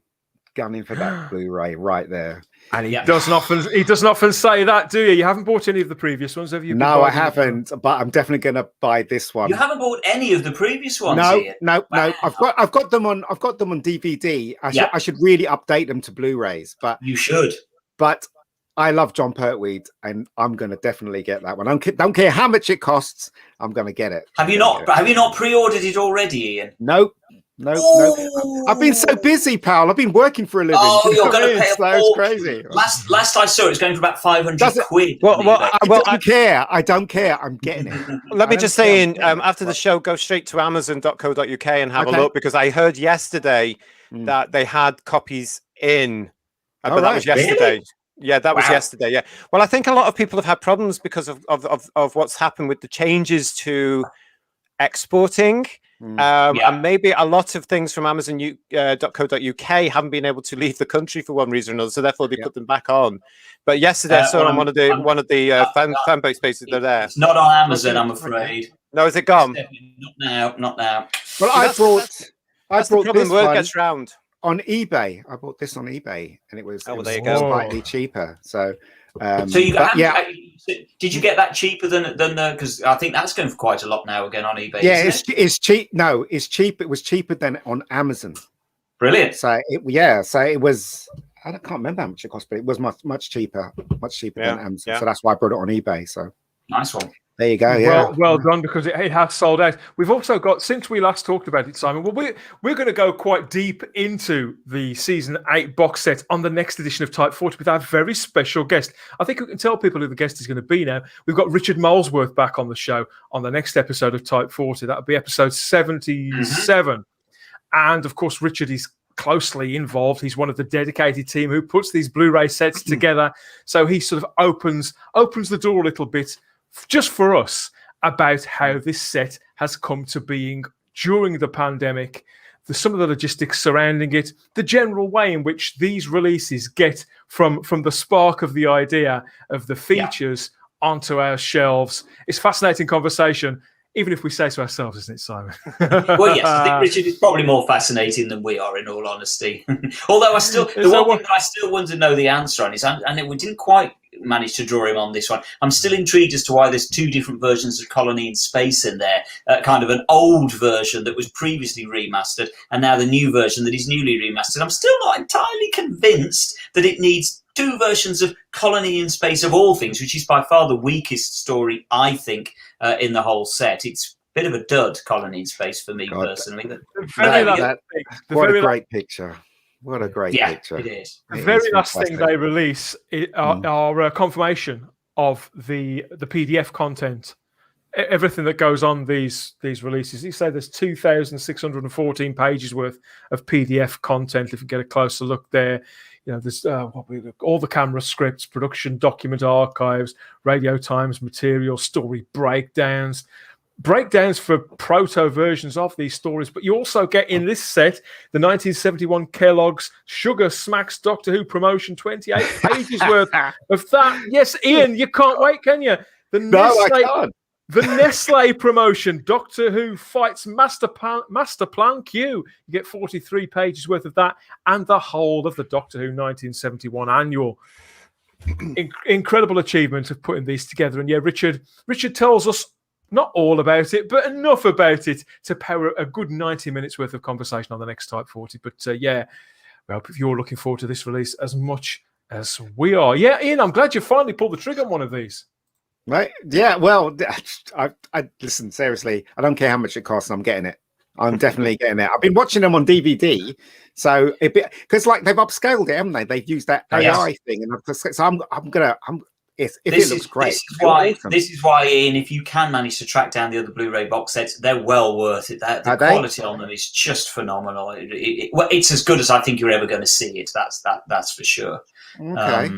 Gunning for that Blu-ray right there. And he doesn't often say that, do you? You haven't bought any of the previous ones, have you? No, I haven't, but I'm definitely going to buy this one. You haven't bought any of the previous ones? No. I've got them on DVD. I should really update them to Blu-rays, but you should. But I love John Pertwee, and I'm going to definitely get that one. I don't care how much it costs. I'm going to get it. Have you not pre-ordered it already, Ian? No. I've been so busy, pal. I've been working for a living. Oh, you're going to pay it's crazy. Last I saw it was going for about 500 quid. I don't care. I'm getting it. Let me just say, after the show, go straight to Amazon.co.uk and have a look, because I heard yesterday that they had copies in. But that was yesterday. Really? Yeah, that was yesterday. Yeah. Well, I think a lot of people have had problems because of what's happened with the changes to exporting. And maybe a lot of things from Amazon.co.uk haven't been able to leave the country for one reason or another, so therefore they put them back on. But yesterday I saw on one of the fan base spaces they're there. It's not on Amazon, I'm afraid. No, is it gone? Not now. Well, I brought this one gets round on eBay. I bought this on eBay, and it was slightly cheaper. So. Did you get that cheaper than because I think that's going for quite a lot now again on eBay? Yeah, it's cheap. No, it's cheap. It was cheaper than on Amazon. Brilliant. So it was. I can't remember how much it cost, but it was much cheaper than Amazon. Yeah. So that's why I brought it on eBay. So nice one. There you go. Yeah. Well done, because it has sold out. We've also got, since we last talked about it, Simon, well, we're going to go quite deep into the Season 8 box set on the next edition of Type 40 with our very special guest. I think we can tell people who the guest is going to be now. We've got Richard Molesworth back on the show on the next episode of Type 40. That'll be episode 77. And, of course, Richard is closely involved. He's one of the dedicated team who puts these Blu-ray sets together. So he sort of opens the door a little bit just for us about how this set has come to being during the pandemic, some of the logistics surrounding it, the general way in which these releases get from the spark of the idea of the features onto our shelves. It's fascinating conversation, even if we say so ourselves, isn't it, Simon? Well, yes, I think Richard is probably more fascinating than we are, in all honesty. Although the one thing that I still want to know the answer on is, and we didn't quite manage to draw him on this one, I'm still intrigued as to why there's two different versions of Colony in Space in there, kind of an old version that was previously remastered, and now the new version that is newly remastered. I'm still not entirely convinced that it needs two versions of Colony in Space of all things, which is by far the weakest story, I think, in the whole set. It's a bit of a dud, Colony in Space, for me personally. What a great picture. What a great picture. It is. The very last thing they release are confirmation of the PDF content. Everything that goes on these releases. You say there's 2,614 pages worth of PDF content. If you get a closer look there, there's all the camera scripts, production document archives, radio times material, story breakdowns for proto versions of these stories. But you also get in this set the 1971 Kellogg's Sugar Smacks Doctor Who promotion, 28 pages worth of that. Yes, Ian, you can't wait, can you? I can't. The Nestle promotion, Doctor Who fights Master Plan Q. You get 43 pages worth of that, and the whole of the Doctor Who 1971 annual. Incredible achievement of putting these together. And yeah, Richard tells us not all about it, but enough about it to power a good 90 minutes worth of conversation on the next Type 40. But well, if you're looking forward to this release as much as we are. Yeah, Ian, I'm glad you finally pulled the trigger on one of these. Right. Yeah. Well, I listen, seriously, I don't care how much it costs. I'm getting it. I'm definitely getting it. I've been watching them on DVD. So because like they've upscaled it, haven't they? They've used that AI thing. And if it looks great. This is why, Ian, if you can manage to track down the other Blu-ray box sets, they're well worth it. The quality on them is just phenomenal. It's as good as I think you're ever going to see it. That's for sure. Okay.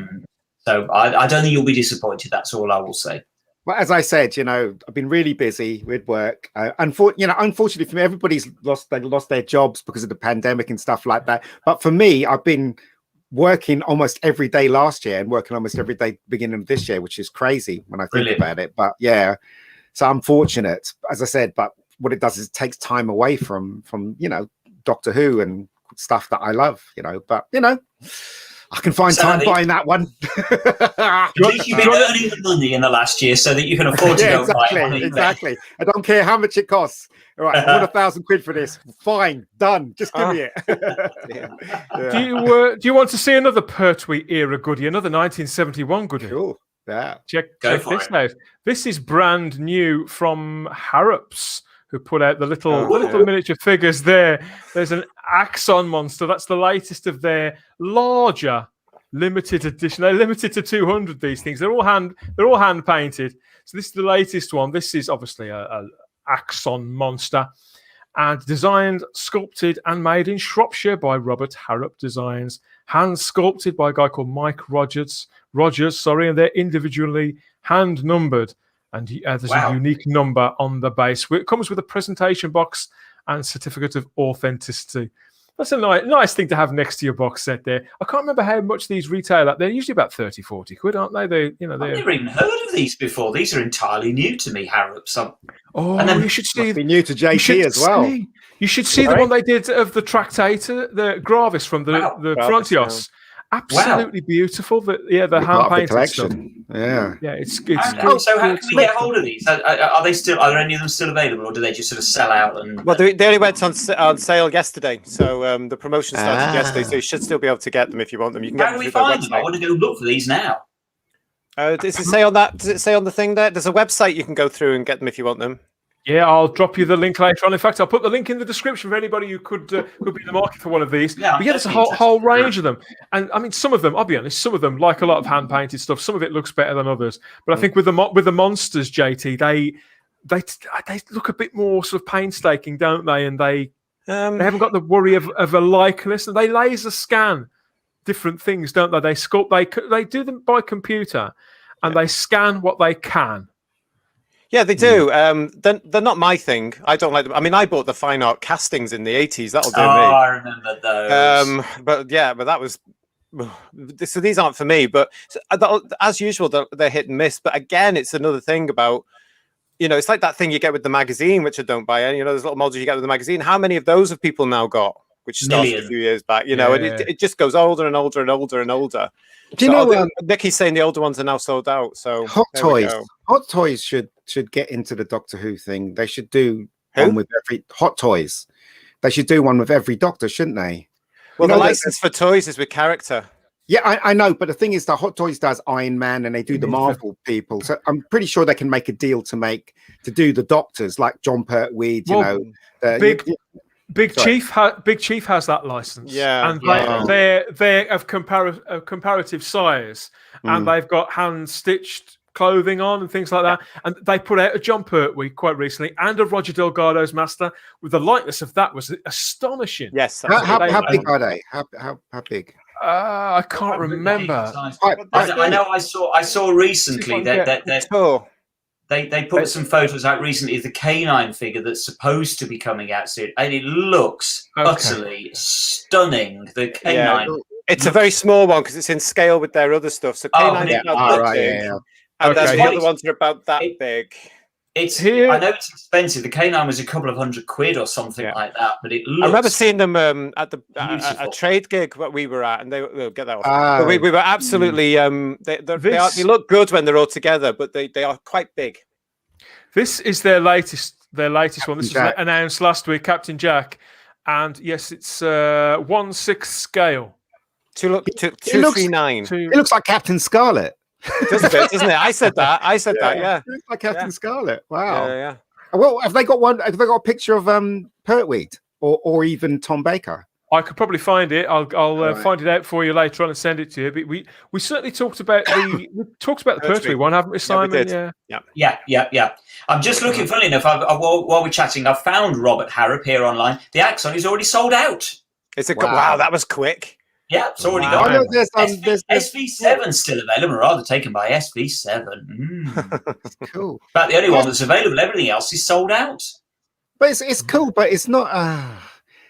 So I don't think you'll be disappointed. That's all I will say. Well, as I said, I've been really busy with work. Unfortunately for me, everybody's lost their jobs because of the pandemic and stuff like that. But for me, I've been working almost every day last year and working almost every day beginning of this year, which is crazy when I think about it. But yeah, so I'm fortunate, as I said. But what it does is it takes time away from Doctor Who and stuff that I love. But I can find time buying that one. At least you've been earning the money in the last year so that you can afford to go buy one. Exactly. I don't care how much it costs. All right, I want £1,000 for this. Fine, done. Just give me it. Do you want to see another Pertwee era goodie, another 1971 goodie? Sure. Yeah. Check this out. This is brand new from Harrops, who put out the little miniature figures there. There's an Axon monster. That's the latest of their larger limited edition. They're limited to 200. These things. They're all hand painted. So this is the latest one. This is obviously a Axon monster, and designed, sculpted, and made in Shropshire by Robert Harrop Designs. Hand sculpted by a guy called Mike Rogers. And they're individually hand numbered. And there's a unique number on the base. It comes with a presentation box and certificate of authenticity. That's a nice thing to have next to your box set there. I can't remember how much these retail at. They're usually about 30, 40 quid, aren't they? I've never even heard of these before. These are entirely new to me, Harrops. You should see. Be new to JT as well. You should see the one they did of the Tractator, the Gravis from the Frontios. Absolutely beautiful. The hand painted stuff. Yeah, it's good. So how can we get hold of these? Are there any of them still available, or do they just sort of sell out? Well, they only went on sale yesterday, so the promotion started yesterday. So you should still be able to get them if you want them. You can get them through their website. I want to go look for these now. Does it say on that? Does it say on the thing there? There's a website you can go through and get them if you want them. Yeah, I'll drop you the link later on. In fact, I'll put the link in the description for anybody who could be in the market for one of these. But there's a whole range of them. And I mean, some of them, I'll be honest, some of them, like a lot of hand-painted stuff, some of it looks better than others. But I think with the monsters, JT, they look a bit more sort of painstaking, don't they? And they They haven't got the worry of a likeness, and they laser scan different things, don't they? They sculpt. They do them by computer, and they scan what they can. Yeah, they do. They're not my thing. I don't like them. I mean, I bought the fine art castings in the 80s. That'll do me. I remember those. But that was. So these aren't for me. But as usual, they're hit and miss. But again, it's another thing about, it's like that thing you get with the magazine, which I don't buy. And there's little modules you get with the magazine. How many of those have people now got? Which started a few years back. And it just goes older and older and older and older. Do you know? Nikki's saying the older ones are now sold out. So Hot Toys should get into the Doctor Who thing. They should do one with every Hot Toys. They should do one with every Doctor, shouldn't they? Well, the license for toys is with character. Yeah, I know, but the thing is, that Hot Toys does Iron Man, and they do the Marvel people. So I'm pretty sure they can make a deal to do the Doctors, like John Pertwee. Big Chief has that license. Yeah, and they're of comparative size, and they've got hand stitched clothing on and things like that. And they put out a John Pertwee quite recently and a Roger Delgado's Master with the likeness of that was astonishing. Yes. How big are they? How big? I can't remember. I know. I saw recently that they put some photos out recently of the canine figure that's supposed to be coming out soon, and it looks utterly stunning. The canine. Yeah. It's a very small one because it's in scale with their other stuff. So canine is not that big. And then the other ones are about that big. I know it's expensive. The canine was a couple of £100 or something like that, but it looks. I remember seeing them at a trade gig that we were at, and they'll get that off. But we were absolutely. They look good when they're all together, but they are quite big. This is their latest one. This was announced last week, Captain Jack, and yes, it's 1/6 scale. 239. It looks like Captain Scarlet. Doesn't it? I said that. Yeah. It looks like Captain Scarlet. Wow. Yeah. Well, have they got one? Have they got a picture of Pertwee or even Tom Baker? I could probably find it. I'll find it out for you later on and send it to you. But we certainly talked about the Pertwee one, haven't we, Simon? Yeah. I'm just looking. Funny enough, while we're chatting, I found Robert Harrop here online. The Axon is already sold out. Wow, that was quick. Yeah, it's already gone. There's SV7 still available, rather taken by SV7. Cool. About the only one that's available. Everything else is sold out. But it's cool, but it's not.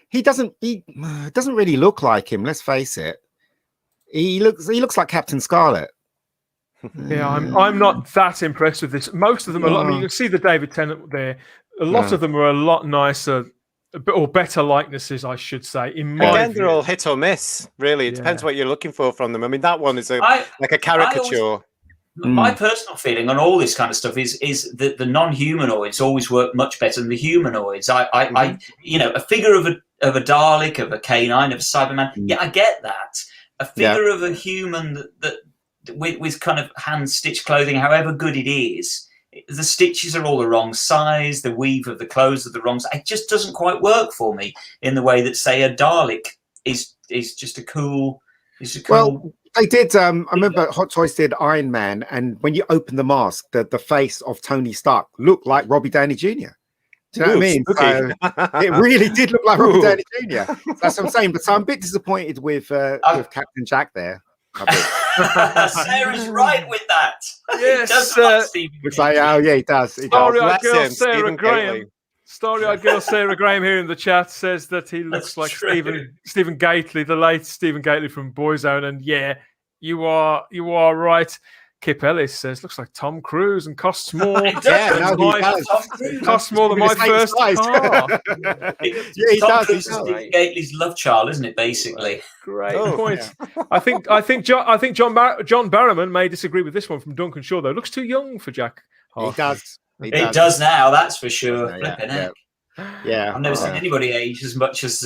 He doesn't really look like him. Let's face it. He looks like Captain Scarlet. Yeah, I'm not that impressed with this. Most of them are. I mean, you can see the David Tennant there. A lot of them are a lot nicer. Or better likenesses, I should say. Again, they're all hit or miss, really. It depends what you're looking for from them. I mean, that one is like a caricature. My personal feeling on all this kind of stuff is that the non-humanoids always work much better than the humanoids. A figure of a Dalek, of a canine, of a Cyberman. Yeah, I get that. A figure of a human that with kind of hand-stitched clothing, however good it is, the stitches are all the wrong size, the weave of the clothes are the wrong size. It just doesn't quite work for me in the way that, say, a Dalek is just a cool. Well, they did. I remember Hot Toys did Iron Man, and when you open the mask, the face of Tony Stark looked like Robbie Downey Jr. Do you know what I mean? So it really did look like Robbie Downey Jr. That's what I'm saying. But so I'm a bit disappointed with Captain Jack there. Sarah's right with that. Yes, looks like, he does. Starry-eyed girl Sarah Graham. Starry-eyed girl Sarah Graham here in the chat says that he looks like Stephen Gately, the late Stephen Gately from Boyzone. And yeah, you are right. Kip Ellis says looks like Tom Cruise and costs more. Costs more than my first car. Tom Cruise is Stephen Gately's love child, isn't it? Basically. Great point. Yeah. I think John Barrowman may disagree with this one from Duncan Shaw though. Looks too young for Jack. He does. It does now. That's for sure. Yeah. I've never seen anybody age as much as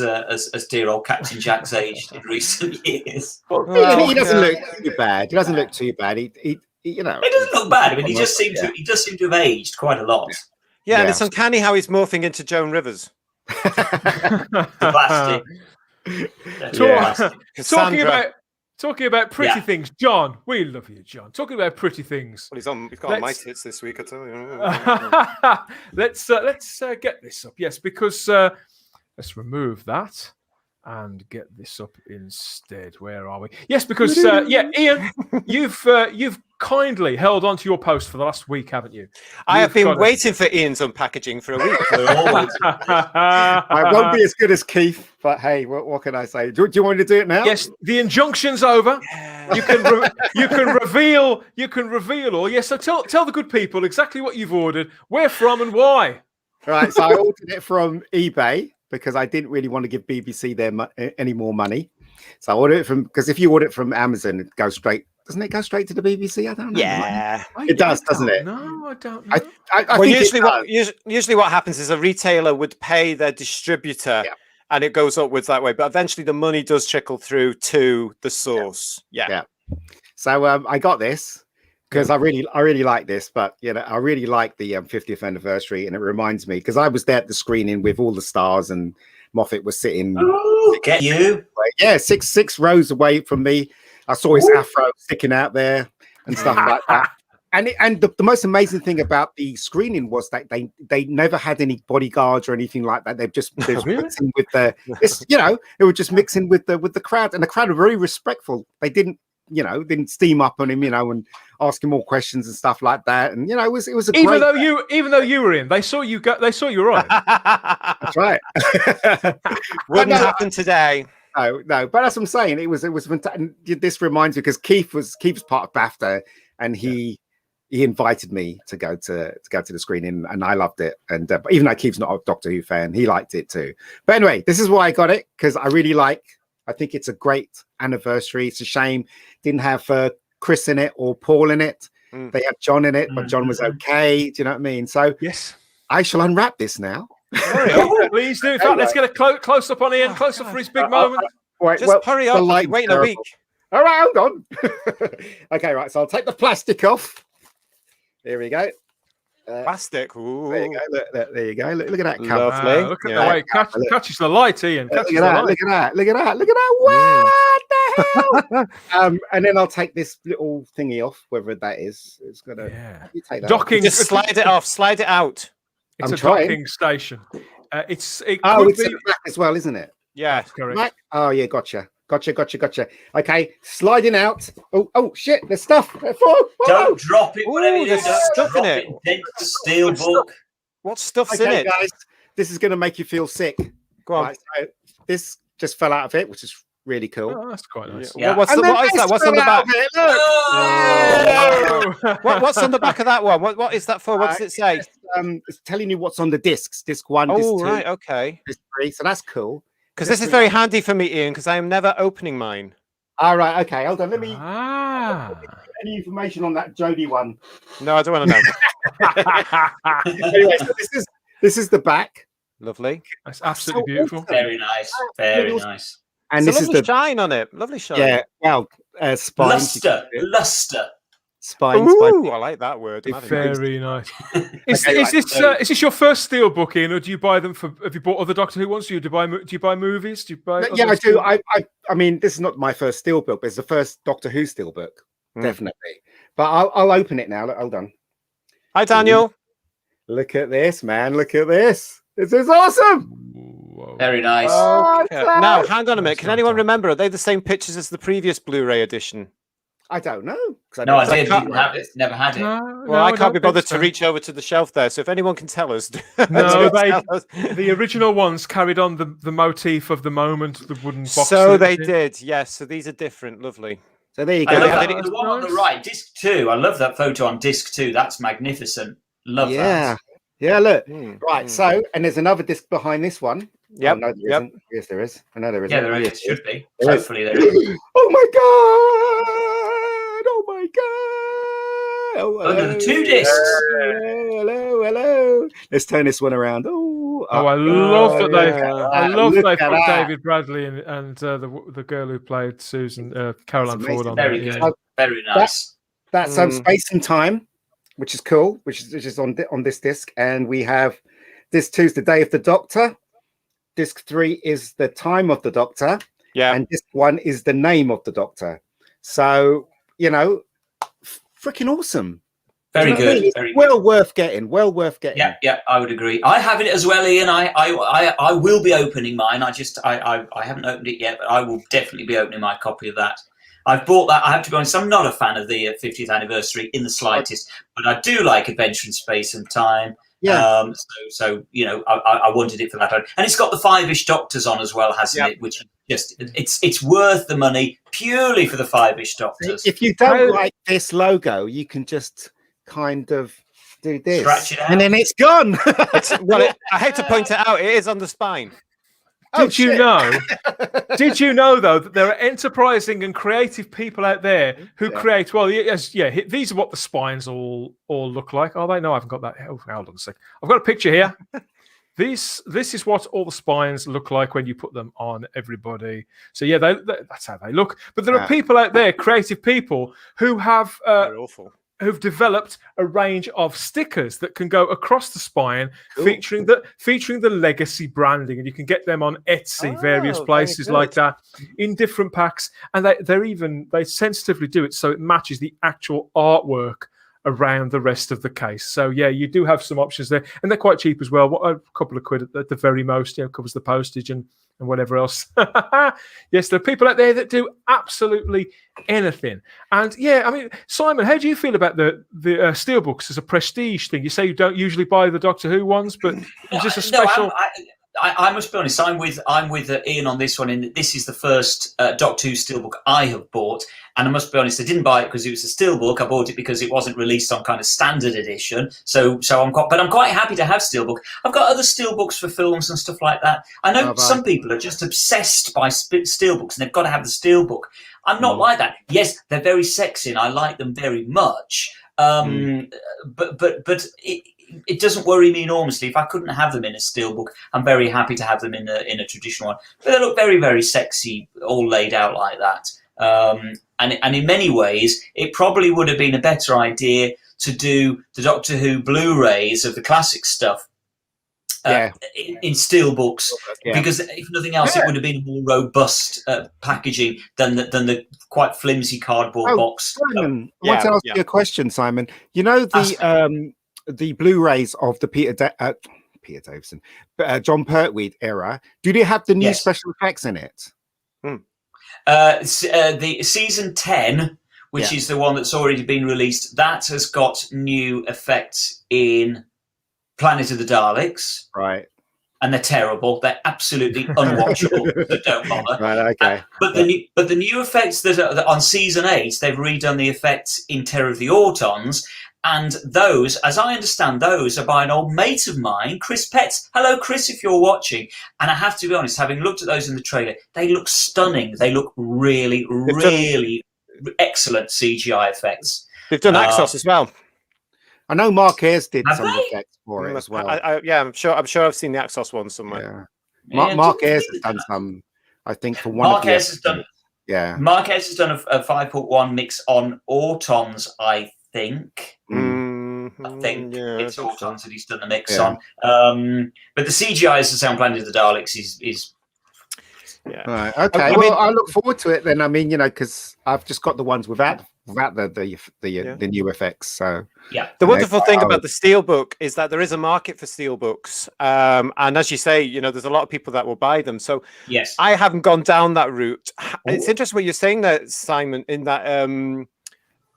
dear old Captain Jack's aged in recent years. He doesn't look too bad. He doesn't look too bad. He doesn't look bad. I mean, he does seem to have aged quite a lot. Yeah, and it's uncanny how he's morphing into Joan Rivers. Plastic. Talking about pretty things, John. We love you, John. Talking about pretty things. Well, he's got on my tits this week, I tell you. Let's get this up, yes, because Let's remove that and get this up instead. Where are we? Yes, because Ian, you've kindly held on to your post for the last week, haven't you? I have been waiting for Ian's unpackaging for a week. I won't be as good as Keith, but hey, what can I say? Do you want me to do it now? Yes, the injunction's over. Yeah. You can reveal. You can reveal all. Yes, so tell the good people exactly what you've ordered, where from, and why. Right. So I ordered it from eBay because I didn't really want to give BBC any more money. So I ordered it because if you order it from Amazon, it goes straight. Doesn't it go straight to the BBC? I don't know. Yeah, it does, doesn't it? No, I don't know. I think usually what happens is a retailer would pay their distributor, and it goes upwards that way. But eventually, the money does trickle through to the source. Yeah. So I got this because I really like this, but I really like the 50th anniversary, and it reminds me because I was there at the screening with all the stars, and Moffat was sitting. Get you? Yeah, six rows away from me. I saw his afro sticking out there and stuff like that. And the most amazing thing about the screening was that they never had any bodyguards or anything like that. They were mixing with it was just mixing with the crowd, and the crowd were very respectful. They didn't steam up on him, and ask him more questions and stuff like that. And it was a even though you were in, they saw you were on. That's right. Wouldn't happen today. No, but that's what I'm saying. It was fantastic. This reminds me because Keith was part of BAFTA, and he invited me to go to the screening, and I loved it. And but even though Keith's not a Doctor Who fan, he liked it too. But anyway, this is why I got it, because I think it's a great anniversary. It's a shame didn't have Chris in it or Paul in it. They had John in it, but John was okay. Do you know what I mean? So yes, I shall unwrap this now. Please do. In fact, let's get a close up on Ian, close up for his big moment. Just hurry up. Wait a week. All right, hold on. Okay, right. So I'll take the plastic off. There we go. Plastic. Ooh. There you go. Look, there you go. Look at that cover. Lovely. Look at the way it catches the light, Ian. Look at that. Look at that. What the hell? And then I'll take this little thingy off, whether that is. It's gonna. Yeah. You take that Docking. Just slide it off. Slide it out. It's a docking station. It's at the back as well, isn't it? Yeah, correct. Back? Oh yeah, gotcha. Okay, sliding out. Oh shit! There's stuff. Don't drop it. Whatever you do, there's stuff in it. Steelbook. What stuff's in it, guys? This is going to make you feel sick. Go on. Right, so this just fell out of it, which is really cool. Oh, that's quite nice. Yeah. What is that? What's on the back? What's on the back of that one? What is that for? What does it say? It's telling you what's on the discs. Disc 1, disc 2, right, okay. disc 3. So that's cool. Because this is very handy for me, Ian, because I am never opening mine. All right, okay. Hold on. Let me. Any information on that Jodie one? No, I don't want to know. Anyway, so this is the back. Lovely. That's absolutely beautiful. Very nice. Very nice. And it's this a is the shine on it. Lovely shine. Yeah. Well, spine. Luster. Spine. Ooh, I like that word. Very nice. Is this your first Steelbook, Ian, or do you buy them for? Have you bought other Doctor Who ones? Do you buy movies? Do you buy? Yeah, I do. I mean, this is not my first Steelbook, but it's the first Doctor Who Steelbook, definitely. But I'll open it now. Hold on. Hi, Daniel. Look at this, man. Look at this. This is awesome. Whoa. Very nice. Now, hang on a minute. Can anyone remember? Are they the same pictures as the previous Blu-ray edition? I don't know. No, I didn't have it. Never had it. Well, I can't be bothered to reach over to the shelf there. So if anyone can tell us, no, the original ones carried on the motif of the moment, the wooden box. So they did, yes. So these are different. Lovely. So there you go. The one on the right, disc 2. I love that photo on disc 2. That's magnificent. Love that. Yeah, look. Right, so, and there's another disc behind this one. Yep. Oh, no, there isn't. Yes, there is. I know there is. Yeah, there is. Should be. Hopefully there is. Oh my god! Oh my god! Oh, the 2 discs. Hello. Let's turn this one around. I love that they put David Bradley and the girl who played Susan, Caroline Ford on Very there. good. Very nice. That's Space and Time, which is cool, which is on this disc. And we have disc 2 is the Day of the Doctor. Disc 3 is the Time of the Doctor. Yeah. And disc 1 is the Name of the Doctor. So, freaking awesome. Very I good. mean, it's Very good. well worth getting. Well worth getting. Yeah, I would agree. I have it as well, Ian. I will be opening mine. I haven't opened it yet, but I will definitely be opening my copy of that. I've bought that. I have to be honest, I'm not a fan of the 50th anniversary in the slightest, but I do like Adventure in Space and Time. Yeah. So I wanted it for that, and it's got the 5-ish Doctors on as well, hasn't it? Which it's worth the money purely for the 5-ish Doctors. If you don't like this logo, you can just kind of do this, scratch it out, and then it's gone. I hate to point it out, it is on the spine. Did you know? Did you know though that there are enterprising and creative people out there who create? Well, yes, these are what the spines all look like. Are they? No, I haven't got that. Oh, hold on a sec. I've got a picture here. This is what all the spines look like when you put them on everybody. So yeah, that's how they look. But there are people out there, creative people, who have They're awful. Who've developed a range of stickers that can go across the spine, featuring the legacy branding, and you can get them on Etsy, various places like that, in different packs. And they sensitively do it so it matches the actual artwork around the rest of the case. So yeah, you do have some options there, and they're quite cheap as well. A couple of quid at the very most. Covers the postage and whatever else. Yes, there are people out there that do absolutely anything. And yeah, I mean, Simon, how do you feel about the Steelbooks as a prestige thing? You say you don't usually buy the Doctor Who ones, but is this a special? I must be honest. I'm with Ian on this one. In that this is the first Doctor Who Steelbook I have bought, and I must be honest. I didn't buy it because it was a Steelbook. I bought it because it wasn't released on kind of standard edition. So I'm quite happy to have Steelbook. I've got other Steelbooks for films and stuff like that. I know some people are just obsessed by Steelbooks and they've got to have the Steelbook. I'm not like that. Yes, they're very sexy and I like them very much. But it doesn't worry me enormously. If I couldn't have them in a Steelbook, I'm very happy to have them in a traditional one. But they look very, very sexy, all laid out like that. And in many ways, it probably would have been a better idea to do the Doctor Who Blu Rays of the classic stuff in Steelbooks, because if nothing else, it would have been more robust packaging than the quite flimsy cardboard box. Simon, I want to ask you a question, Simon. You know the Blu-rays of the Peter Davison, John Pertwee era. Do they have the new special effects in it? The season 10, which is the one that's already been released, that has got new effects in Planet of the Daleks. Right. And they're terrible. They're absolutely unwatchable. So don't bother. Right, okay. But the new effects that are on season 8, they've redone the effects in Terror of the Autons. And those, as I understand, those are by an old mate of mine, Chris Petts. Hello, Chris, if you're watching. And I have to be honest, having looked at those in the trailer, they look stunning. They look really, really excellent CGI effects. They've done Axos as well. I know Mark Ayres did some effects for it as well. I'm sure I've seen the Axos one somewhere. Yeah. Mark Ayres has done some, I think, for one of the episodes. Mark Ayres has done a 5.1 mix on Autons, I think. I think it's Autons that he's done the mix on. But the CGI as the Sound Planet of the Daleks is right. Okay. I look forward to it then. I mean, because I've just got the ones without the new effects. So the wonderful thing about the Steelbook is that there is a market for Steelbooks, and as you say, there's a lot of people that will buy them. So yes, I haven't gone down that route. It's interesting what you're saying there, Simon, in that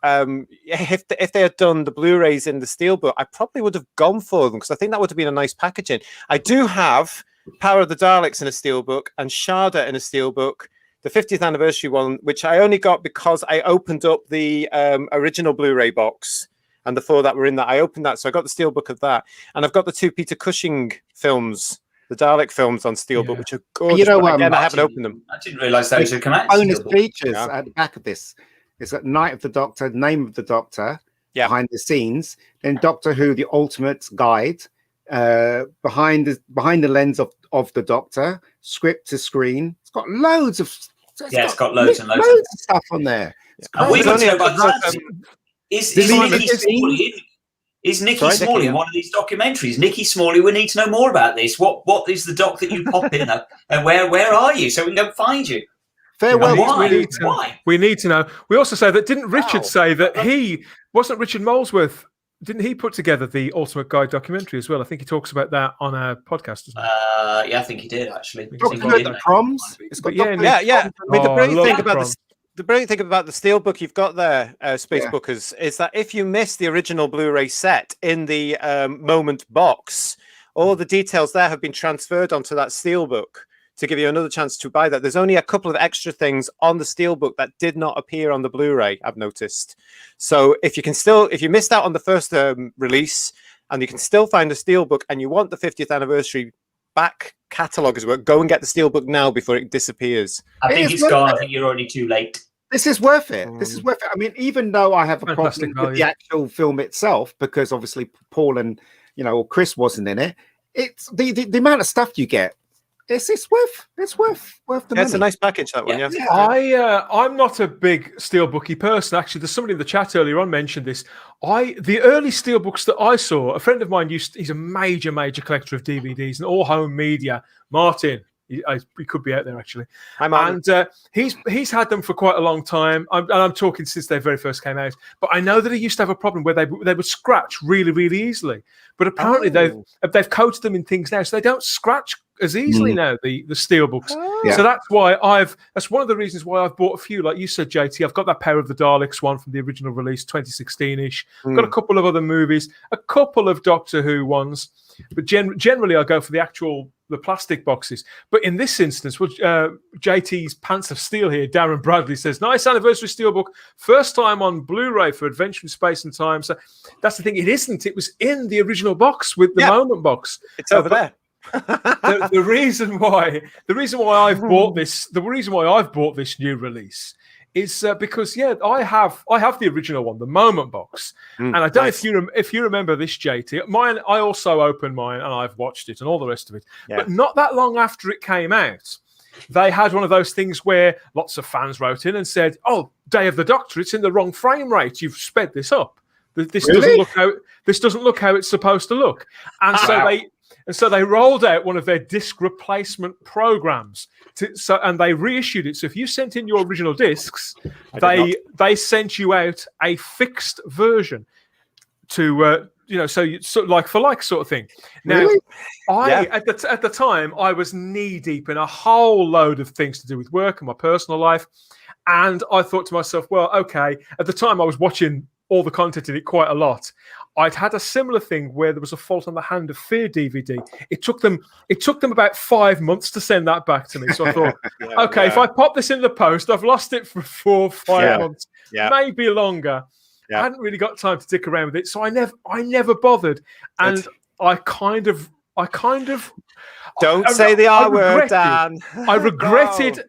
if they had done the Blu-rays in the Steelbook, I probably would have gone for them because I think that would have been a nice packaging. I do have Power of the Daleks in a Steelbook and Sharda in a Steelbook, the 50th anniversary one, which I only got because I opened up the original Blu-ray box, and the 4 that were in that, I opened that, so I got the Steelbook of that, and I've got the 2 Peter Cushing films, the Dalek films on Steelbook, which are gorgeous. Again, I haven't opened them. I didn't realise those would come out. Bonus features at the back of this. It's got Night of the Doctor, Name of the Doctor, behind the scenes, then Doctor Who, the Ultimate Guide, behind the lens of the Doctor, script to screen. It's got loads of it's got loads and loads of stuff on there. We need to know about that. Is Nikki Smalley in one of these documentaries? Nikki Smalley, we need to know more about this. What is the doc that you pop in at, and where are you so we can go find you? Farewell. We need to know. We also say that didn't Richard say that he wasn't Richard Molesworth didn't he put together the Ultimate Guide documentary as well? I think he talks about that on a podcast, doesn't he? Yeah, I think he did actually. Doctor Proms. It's got Yeah, yeah. I mean, the Oh, I brilliant love thing about Prom. the brilliant thing about the Steelbook you've got there, Space Bookers, is that if you miss the original Blu-ray set in the Moment box, all the details there have been transferred onto that Steelbook to give you another chance to buy that. There's only a couple of extra things on the Steelbook that did not appear on the Blu-ray, I've noticed. So if you missed out on the first release and you can still find the Steelbook and you want the 50th anniversary back catalogue as well, go and get the Steelbook now before it disappears. I think it's gone. I think you're already too late. This is worth it. This is worth it. I mean, even though I have a Fantastic problem with the actual film itself, because obviously Paul and or Chris wasn't in it, it's the amount of stuff you get. It's worth the money. It's a nice package, that one. Yeah. I'm not a big Steelbooky person. Actually, there's somebody in the chat earlier on mentioned this. The early Steelbooks that I saw, a friend of mine he's a major collector of DVDs and all home media. Martin, he could be out there actually. Hi, Martin. And he's had them for quite a long time. I'm talking since they very first came out. But I know that he used to have a problem where they would scratch really, really easily. But apparently they've coated them in things now, so they don't scratch as easily now, the Steelbooks. So that's one of the reasons why I've bought a few. Like you said, JT, I've got that Power of the Daleks one from the original release, 2016-ish. Got a couple of other movies, a couple of Doctor Who ones, but generally I go for the plastic boxes. But in this instance, JT's Pants of Steel here, Darren Bradley says, nice anniversary Steelbook, first time on Blu-ray for Adventure in Space and Time. So that's the thing, it isn't. It was in the original box with the Moment box. It's over there. the reason why I've bought this new release is because I have the original one, the Moment box, and I don't know if you remember this, JT. Mine, I also opened mine and I've watched it and all the rest of it. But not that long after it came out, they had one of those things where lots of fans wrote in and said, "Oh, Day of the Doctor, it's in the wrong frame rate. You've sped this up. This doesn't look how it's supposed to look." And so they rolled out one of their disc replacement programs, and they reissued it. So if you sent in your original discs, they sent you out a fixed version to so like for like sort of thing. Now, Really? at the time I was knee deep in a whole load of things to do with work and my personal life, and I thought to myself, well, okay. At the time, I was watching all the content in it quite a lot. I'd had a similar thing where there was a Fault on the Hand of Fear DVD. It took them about 5 months to send that back to me. So I thought, if I pop this in the post, I've lost it for 4 or 5 months, maybe longer. I hadn't really got time to dick around with it, so I never bothered. And I kind of don't say the R word, Dan. I regretted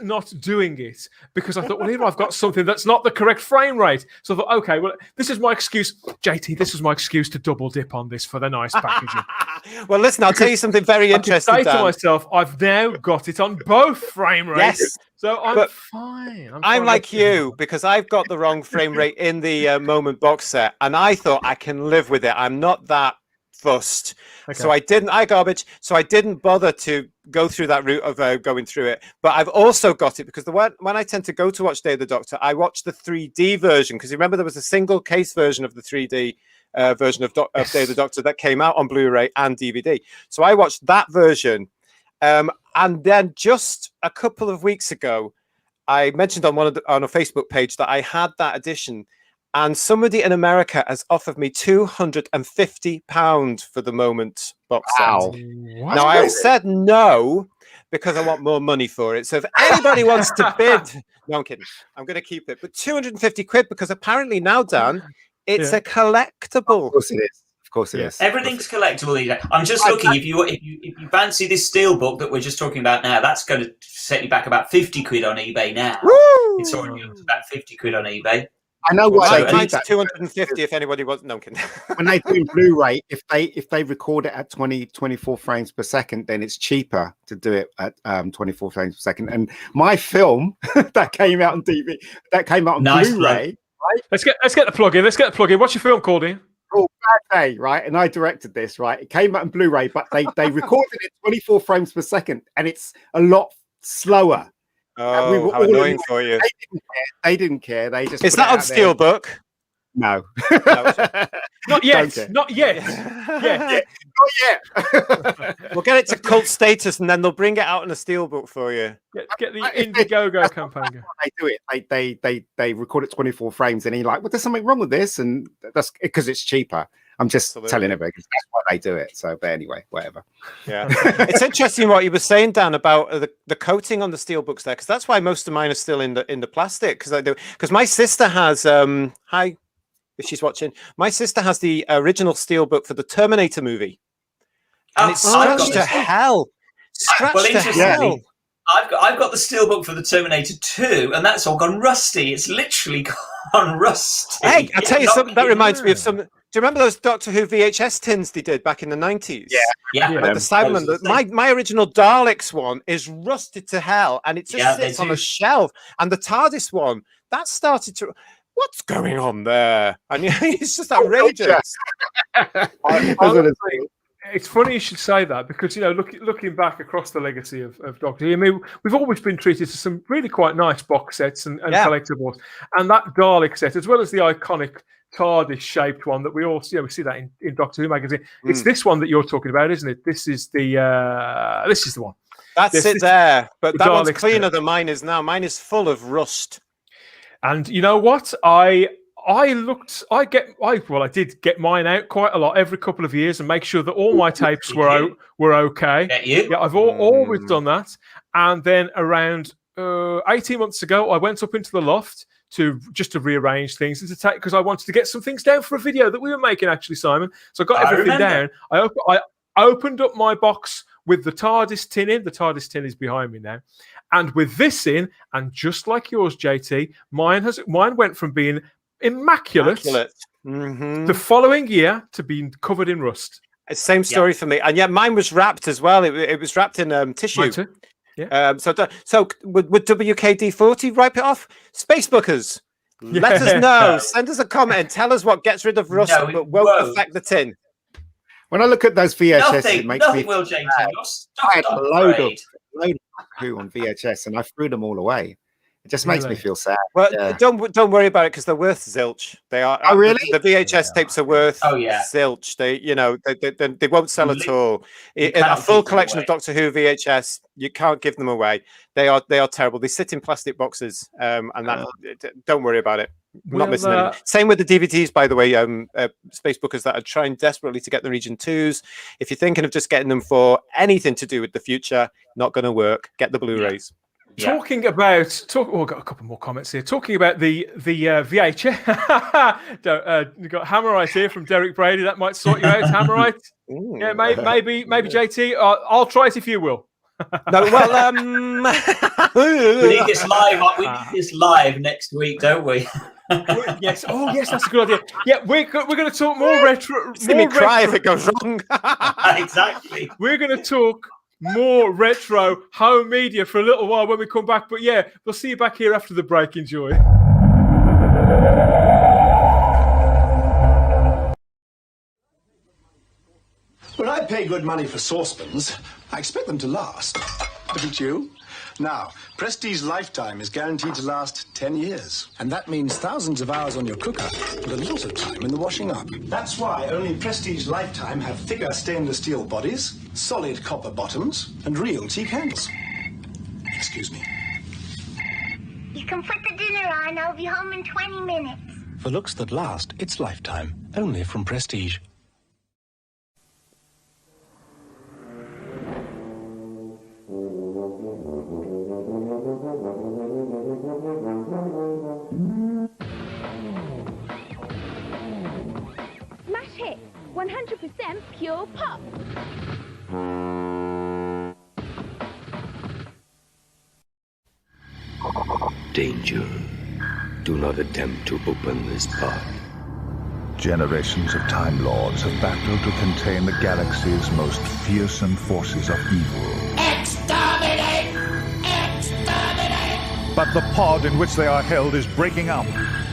not doing it because I thought, well, here I've got something that's not the correct frame rate. So I thought, okay, well, this is my excuse, JT. This was my excuse to double dip on this for the nice packaging. Well, listen, I'll tell you something very interesting. I say to myself, I've now got it on both frame rates. Yes. So I'm fine. I'm like you because I've got the wrong frame rate in the Moment box set, and I thought I can live with it. I'm not that fussed. Okay. So I didn't bother to go through that route of going through it. But I've also got it because when I tend to go to watch Day of the Doctor, I watch the 3D version because remember there was a single case version of the 3D version of Day of the Doctor that came out on Blu-ray and DVD. So I watched that version. And then just a couple of weeks ago, I mentioned on a Facebook page that I had that edition, and somebody in America has offered me £250 for the Moment box set. Wow. Now I've said no because I want more money for it. So if anybody wants to bid, no, I'm kidding. I'm going to keep it, but £250 because apparently now, Dan, it's a collectible. Of course it is. Of course it is. Everything's collectible these days. I'm just looking. If you fancy this Steelbook that we're just talking about now, that's going to set you back about £50 on eBay now. Woo! It's already up to about £50 on eBay. I know what So they mine's do. 250 if anybody wants. No, I'm kidding. When they do Blu-ray, if they record it at 24 frames per second, then it's cheaper to do it at 24 frames per second. And my film that came out on TV, that came out on Blu-ray, right? Let's get the plug in. What's your film called, Ian? Oh, Bad Day, right? And I directed this, right? It came out on Blu-ray, but they recorded it 24 frames per second, and it's a lot slower. Oh, how annoying for you. They didn't care. They just Is that on Steelbook? No. Not yet. Okay. Not yet. Yeah. Not yet. We'll get it to cult status, and then they'll bring it out in a steelbook for you. Get the Indiegogo campaign. They do it. They record it 24 frames, and you're like, "Well, there's something wrong with this," and that's because it's cheaper. I'm just telling everybody because that's why they do it. So, but anyway, whatever. Yeah, it's interesting what you were saying, Dan, about the coating on the steelbooks there, because that's why most of mine are still in the plastic. Because my sister has hi, if she's watching, my sister has the original steelbook for the Terminator movie, and it's scratched to hell. Scratched to hell. I've got the steelbook for the Terminator 2, and that's all gone rusty. It's literally gone rusty. Hey, I'll tell you something that reminds me of some. Do you remember those Doctor Who VHS tins they did back in the 90s? Yeah. Like the Cyberman. My original Daleks one is rusted to hell, and it just sits on a shelf. And the TARDIS one, that started to. What's going on there? And it's just outrageous. It's funny you should say that because, looking back across the legacy of Doctor Who, I mean, we've always been treated to some really quite nice box sets and collectibles. And that Dalek set, as well as the iconic TARDIS-shaped one that we all see, we see that in Doctor Who magazine. It's this one that you're talking about, isn't it? This is the one. That's it there. But that one's cleaner than mine is now. Mine is full of rust. And you know what? I did get mine out quite a lot every couple of years and make sure that all my tapes were okay. Yeah, I've always done that. And then around 18 months ago, I went up into the loft to rearrange things and to take, because I wanted to get some things down for a video that we were making, actually, Simon. So I got everything down. I opened up my box with the TARDIS tin in. The TARDIS tin is behind me now. And with this in, and just like yours, JT, mine went from being immaculate. The following year to being covered in rust. Same story for me, and yet mine was wrapped as well. It was wrapped in tissue. Yeah. So would WKD40 wipe it off? Spacebookers, let us know. Send us a comment and tell us what gets rid of rust but won't affect the tin. When I look at those VHS, it makes me. Will, JT. I had a load of Who on VHS, and I threw them all away. It just makes me feel sad. Well, don't worry about it because they're worth zilch. They are. Oh, really? The VHS tapes are worth zilch. They won't sell at all. A full collection of Doctor Who VHS, you can't give them away. They are terrible. They sit in plastic boxes, and don't worry about it. I'm not missing any. Same with the DVDs, by the way. Spacebookers that are trying desperately to get the Region 2s. If you're thinking of just getting them for anything to do with the future, not going to work. Get the Blu Rays. Talking about, I've got a couple more comments here. Talking about the VHS, you've got Hammerite here from Derek Brady. That might sort you out, Hammerite. Yeah, maybe JT. I'll try it if you will. No, well, we need this live. We need this live next week, don't we? Yes. Oh, yes, that's a good idea. Yeah, we're going to talk more retro. See me cry if it goes wrong. Exactly. We're going to talk more retro home media for a little while when we come back. But yeah, we'll see you back here after the break. Enjoy. When I pay good money for saucepans, I expect them to last. Don't you? Now, Prestige Lifetime is guaranteed to last 10 years. And that means thousands of hours on your cooker, but a lot of time in the washing up. That's why only Prestige Lifetime have thicker stainless steel bodies, solid copper bottoms, and real teak handles. Excuse me. You can put the dinner on. I'll be home in 20 minutes. For looks that last, it's Lifetime. Only from Prestige. Smash hit, 100% pure pop. Danger. Do not attempt to open this pod. Generations of Time Lords have battled to contain the galaxy's most fearsome forces of evil. Exterminate! Exterminate! But the pod in which they are held is breaking up,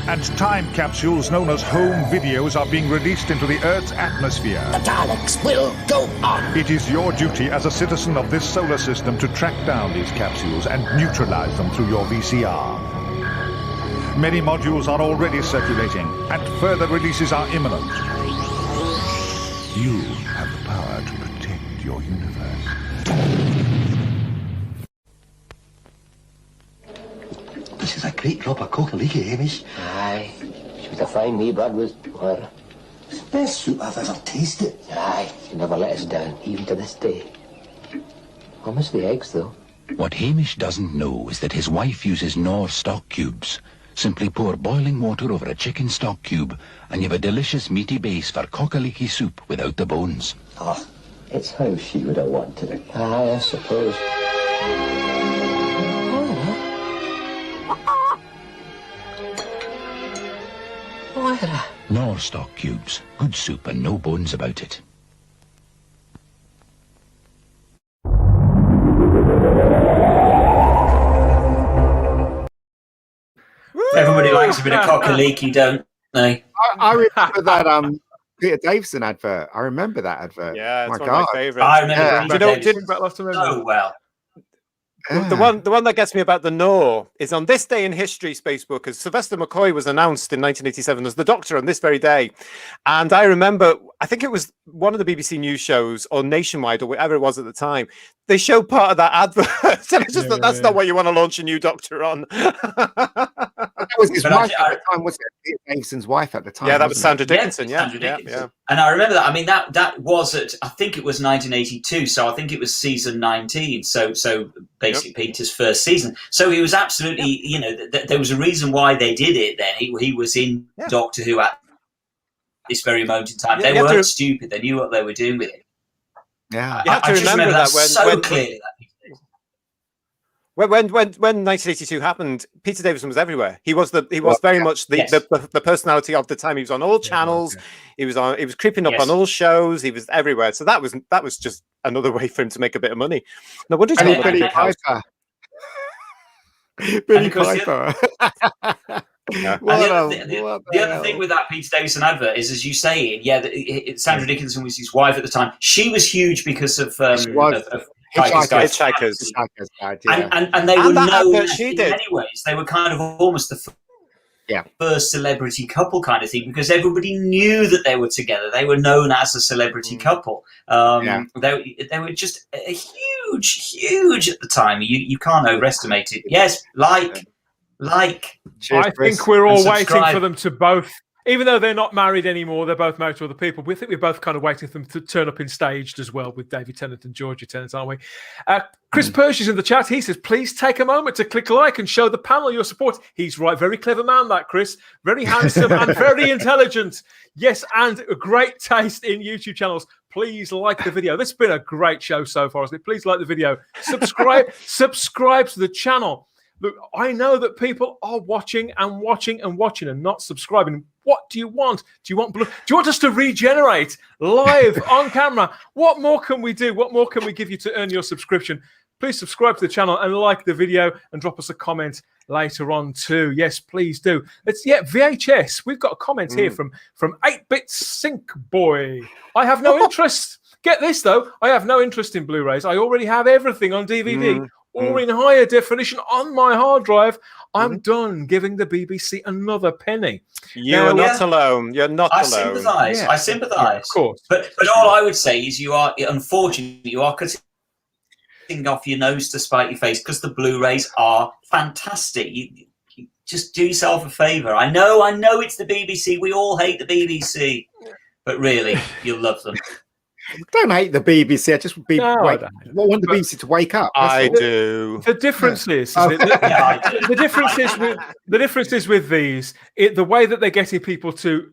and time capsules known as home videos are being released into the Earth's atmosphere. The Daleks will go on! It is your duty as a citizen of this solar system to track down these capsules and neutralize them through your VCR. Many modules are already circulating, and further releases are imminent. You have the power to protect your universe. This is a great drop of coca-leaky, Hamish. Aye. She was a fine wee bird, was her. It's the best soup I've ever tasted. Aye. She never let us down, even to this day. I miss the eggs, though. What Hamish doesn't know is that his wife uses Knorr stock cubes. Simply pour boiling water over a chicken stock cube, and you have a delicious meaty base for cock-a-leaky soup without the bones. Oh, it's how she would have wanted it. Aye, I suppose. Knorr stock cubes. Good soup and no bones about it. Everybody likes a bit of cock-a-leaky, don't they? I remember that Peter Davison advert. I remember that advert. Yeah, it's my one God. of my favourites. I remember. You know, so well. The one that gets me about the Knorr is on this day in history, Spacebook, as Sylvester McCoy was announced in 1987 as the Doctor on this very day. And I remember, I think it was one of the BBC News shows or Nationwide or whatever it was at the time. They showed part of that advert. And I just thought that's not what you want to launch a new Doctor on. That was his wife at the time, wasn't it? Peter Davison's wife at the time. Yeah, that was Sandra it? Dickinson. Yeah, Sandra Dickinson. And I remember that. I mean, that was at, I think it was 1982. So I think it was season 19. So basically Peter's first season. So he was absolutely, you know, there was a reason why they did it then. He was in Doctor Who at this very moment in time. They weren't stupid. They knew what they were doing with it. Yeah. You have to remember that so clearly. When 1982 happened, Peter Davison was everywhere. He was very much the personality of the time. He was on all channels. He was creeping up on all shows. He was everywhere. So that was just another way for him to make a bit of money. No wonder he's Billy Piper. Billy Piper. The other thing with that Peter Davison advert is, as you say, Sandra Dickinson was his wife at the time. She was huge because of Hitchhikers. And they were known in many ways. They were kind of almost the first celebrity couple kind of thing, because everybody knew that they were together. They were known as a celebrity couple. They were just huge at the time. You can't overestimate it. Yes, Cheers, I think we're all waiting for them to both, even though they're not married anymore, they're both married to other people. We think we're both kind of waiting for them to turn up in Staged as well with David Tennant and Georgia Tennant, aren't we? Chris Persh is in the chat. He says, please take a moment to click like and show the panel your support. He's right. Very clever man, that Chris. Very handsome and very intelligent. Yes, and a great taste in YouTube channels. Please like the video. This has been a great show so far, isn't it? Please like the video. Subscribe to the channel. Look, I know that people are watching and not subscribing. What do you want? Do you want us to regenerate live on camera? What more can we do? What more can we give you to earn your subscription? Please subscribe to the channel and like the video and drop us a comment later on too. Yes, please do. VHS. We've got a comment here from 8-Bit Sync Boy. I have no interest. Get this though. I have no interest in Blu-rays. I already have everything on DVD. Or in higher definition on my hard drive. I'm done giving the BBC another penny. You're not alone. You're not alone. I sympathise. Yeah, of course. But all I would say is you are cutting off your nose to spite your face, because the Blu-rays are fantastic. You just do yourself a favour. I know it's the BBC. We all hate the BBC. But really, you'll love them. Don't hate the BBC. I just want the BBC to wake up. I do. The difference is the difference is with these, the way that they're getting people to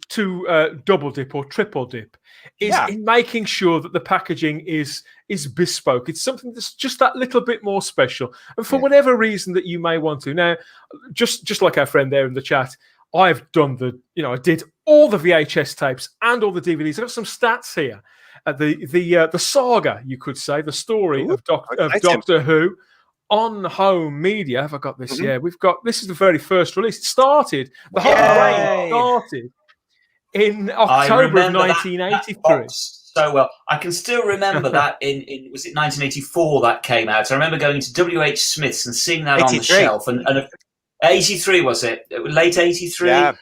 double dip or triple dip is in making sure that the packaging is bespoke. It's something that's just that little bit more special. And for whatever reason that you may want to. Now, just like our friend there in the chat, I've done I did all the VHS tapes and all the DVDs. I've got some stats here. The saga, you could say, the story of Doctor Who on home media. Have I got this? Yeah, we've got. This is the very first release. It started. The whole reign started in October of 1983. So well, I can still remember that in was it 1984 that came out. I remember going to WH Smith's and seeing that 83. On the shelf, and 83 was it? Late 83. Yeah.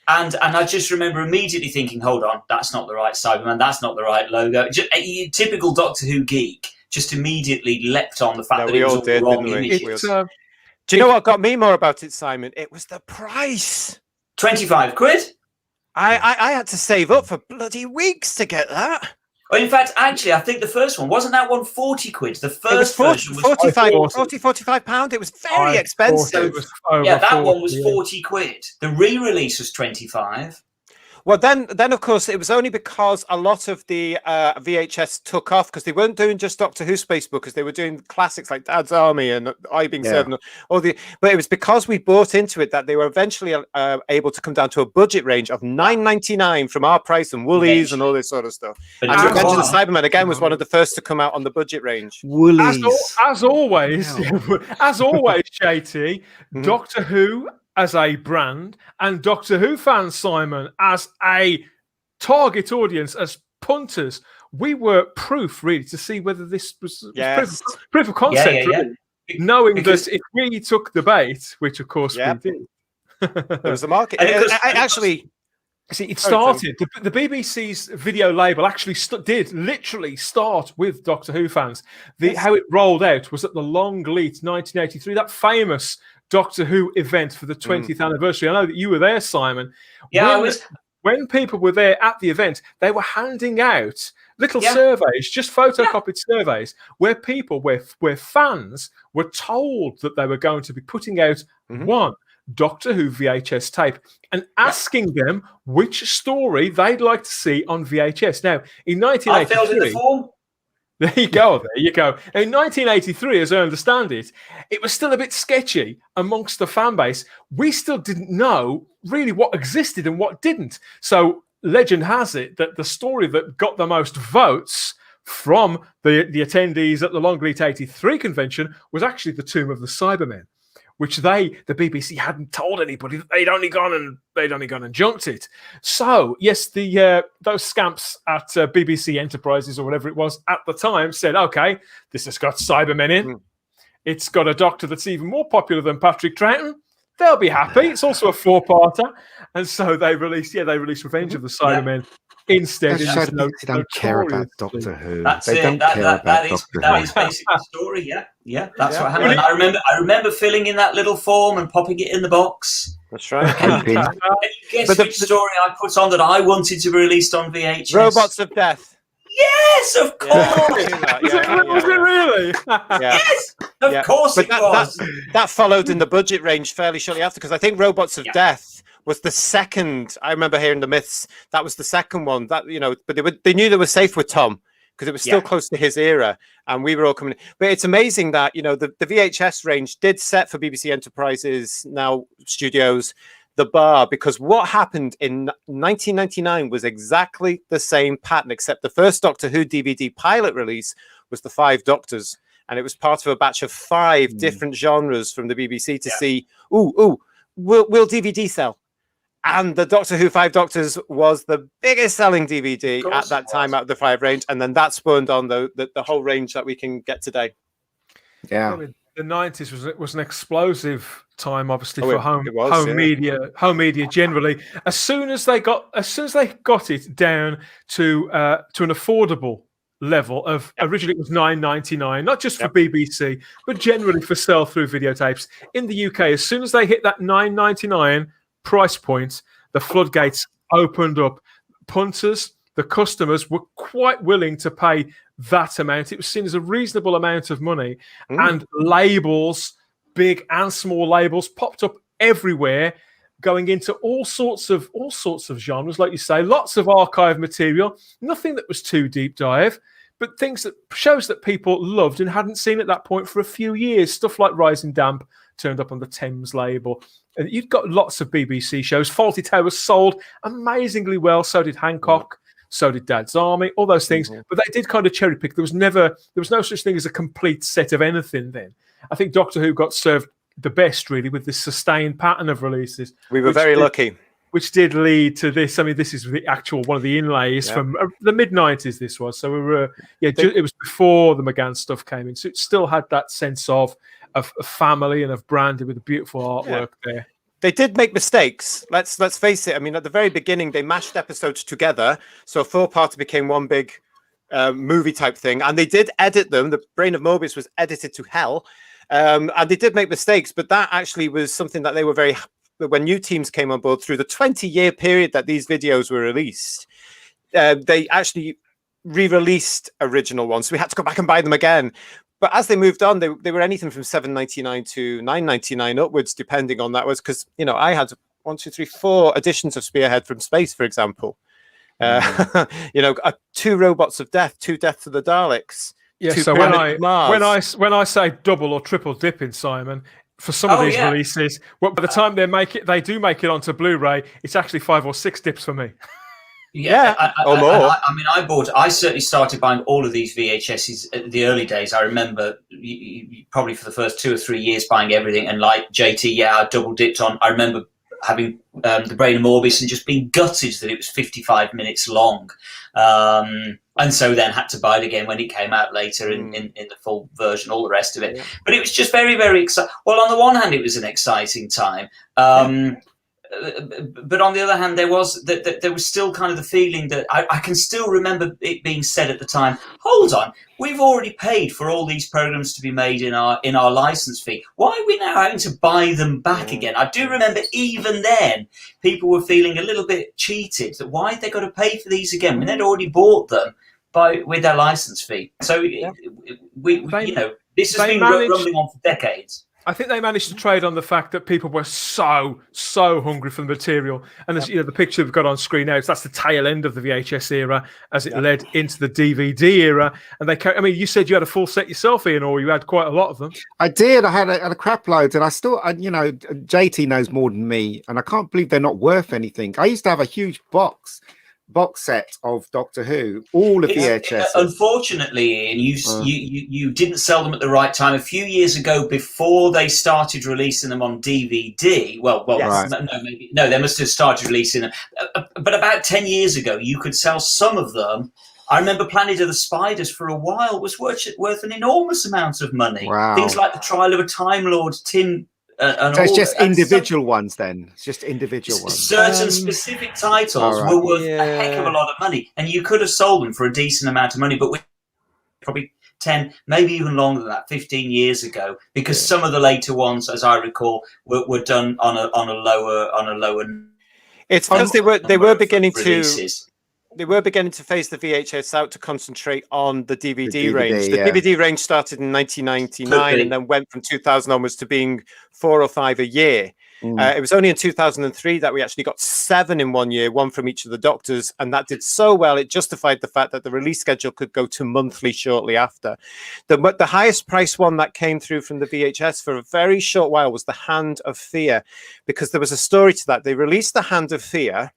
And I just remember immediately thinking, hold on, that's not the right Cyberman, that's not the right logo. Just, a typical Doctor Who geek just immediately leapt on the fact that it was all the wrong images. Do you know what got me more about it, Simon? It was the price. 25 quid? I had to save up for bloody weeks to get that. Well, in fact, actually, I think the first one, wasn't that one 40 quid? The first version was 45 pound. It was very expensive. That one was 40 quid. The re-release was 25. Well, then, of course, it was only because a lot of the VHS took off because they weren't doing just Doctor Who Spacebookers. They were doing classics like Dad's Army and I Being Served. But it was because we bought into it that they were eventually able to come down to a budget range of $9.99 from our price and Woolies and all this sort of stuff. And Revenge of the Cybermen again was one of the first to come out on the budget range. Woolies, as always, JT, Doctor Who as a brand and Doctor Who fans, Simon, as a target audience, as punters, we were proof really to see whether this was proof of concept. Really, knowing that if we took the bait, which of course we did, there was a market. Actually, see, it started. The BBC's video label actually did literally start with Doctor Who fans. How it rolled out was at the Longleat 1983, that famous Doctor Who event for the 20th anniversary. I know that you were there, Simon. Yeah, I was. When people were there at the event, they were handing out little surveys, just photocopied surveys, where fans were told that they were going to be putting out one Doctor Who VHS tape and asking them which story they'd like to see on VHS. Now, in 1983... I filled in the form. There you go. In 1983, as I understand it, it was still a bit sketchy amongst the fan base. We still didn't know really what existed and what didn't. So legend has it that the story that got the most votes from the attendees at the Longleat 83 convention was actually The Tomb of the Cybermen, which the BBC hadn't told anybody. They'd only gone and junked it. So yes, those scamps at BBC Enterprises or whatever it was at the time said, okay, this has got Cybermen in. It's got a Doctor that's even more popular than Patrick Troughton. They'll be happy. It's also a 4-parter, and so they released Revenge of the Cybermen. Instead, they don't care about Doctor Who. That's they it. don't care about Doctor Who. That is basically the story. Yeah. That's what happened. I remember filling in that little form and popping it in the box. That's right. Can you guess which story I put on that I wanted to be released on VHS? Robots of Death. Yes, of course. Was it really? Yes, of course it was. That followed in the budget range fairly shortly after, because I think Robots of Death was the second. I remember hearing the myths. That was the second one. That but they knew they were safe with Tom because it was still close to his era, and we were all coming. But it's amazing that the VHS range did set for BBC Enterprises now studios the bar, because what happened in 1999 was exactly the same pattern, except the first Doctor Who DVD pilot release was the 5 Doctors, and it was part of a batch of 5 different genres from the BBC to see, will DVD sell? And the Doctor Who 5 Doctors was the biggest selling DVD at that time out of the 5 range, and then that spawned on the whole range that we can get today. Yeah. The 90s was an explosive time, obviously, for home media generally. As soon as they got it down to an affordable level of originally it was $9.99, not just for BBC, but generally for sell-through videotapes in the UK. As soon as they hit that $9.99 price point, the floodgates opened up. Punters, the customers, were quite willing to pay that amount. It was seen as a reasonable amount of money, and labels, big and small labels, popped up everywhere, going into all sorts of genres, like you say, lots of archive material, nothing that was too deep dive, but shows that people loved and hadn't seen at that point for a few years. Stuff like Rising Damp turned up on the Thames label. And you've got lots of BBC shows. Fawlty Towers sold amazingly well. So did Hancock. So did Dad's Army, all those things. But they did kind of cherry pick. There was no such thing as a complete set of anything then. I think Doctor Who got served the best, really, with this sustained pattern of releases. We were very lucky. Which did lead to this. I mean, this is the actual one of the inlays from the mid-90s, this was. So we were, it was before the McGann stuff came in. So it still had that sense of of family and of branding with the beautiful artwork there. They did make mistakes. Let's face it. I mean, at the very beginning, they mashed episodes together, so 4-parter became one big movie type thing, and they did edit them. The Brain of Mobius was edited to hell, and they did make mistakes. But that actually was something that they were very. When new teams came on board through the 20-year period that these videos were released, they actually re-released original ones. So we had to go back and buy them again. But as they moved on, they were anything from $7.99 to $9.99 upwards, depending on that was because, you know, I had 1, 2, 3, 4 editions of Spearhead from space, for example. You know, 2 Robots of Death, 2 Death to the Daleks. Yeah, so when I say double or triple dipping, Simon, for some of these releases, well, by the time they do make it onto Blu-ray, it's actually 5 or 6 dips for me. Yeah, or more. I mean, I certainly started buying all of these VHSs in the early days. I remember probably for the first 2 or 3 years buying everything. And like JT, I double dipped on. I remember having the Brain of Morbius and just being gutted that it was 55 minutes long. And so then had to buy it again when it came out later in the full version, all the rest of it. Yeah. But it was just very, very exciting. Well, on the one hand, it was an exciting time. But on the other hand, there was still kind of the feeling that I can still remember it being said at the time, hold on, we've already paid for all these programs to be made in our license fee. Why are we now having to buy them back again? I do remember even then people were feeling a little bit cheated that why had they got to pay for these again when they'd already bought them with their license fee. So we you know, this has been rumbling on for decades. I think they managed to trade on the fact that people were so hungry for the material, and as you know, the picture we've got on screen now, that's the tail end of the VHS era as it led into the DVD era. And I mean, you said you had a full set yourself, Ian, or you had quite a lot of them. I did. I had a crap load, and you know, JT knows more than me, and I can't believe they're not worth anything. I used to have a huge box set of Doctor Who, all of VHS. Unfortunately, Ian, you didn't sell them at the right time. A few years ago, before they started releasing them on DVD, no, they must have started releasing them. But about 10 years ago, you could sell some of them. I remember Planet of the Spiders for a while was worth an enormous amount of money. Wow. Things like the Trial of a Time Lord, Tim. So it's just individual ones then? It's just individual ones? Certain specific titles were worth a heck of a lot of money, and you could have sold them for a decent amount of money, but probably 10, maybe even longer than that, 15 years ago, because some of the later ones, as I recall, were done on a lower. It's because they were beginning releases. They were beginning to phase the VHS out to concentrate on the DVD range. The DVD range started in 1999 and then went from 2000 onwards to being 4 or 5 a year. It was only in 2003 that we actually got 7 in 1 year, 1 from each of the Doctors, and that did so well it justified the fact that the release schedule could go to monthly shortly after. The highest price one that came through from the VHS for a very short while was The Hand of Fear, because there was a story to that. They released The Hand of Fear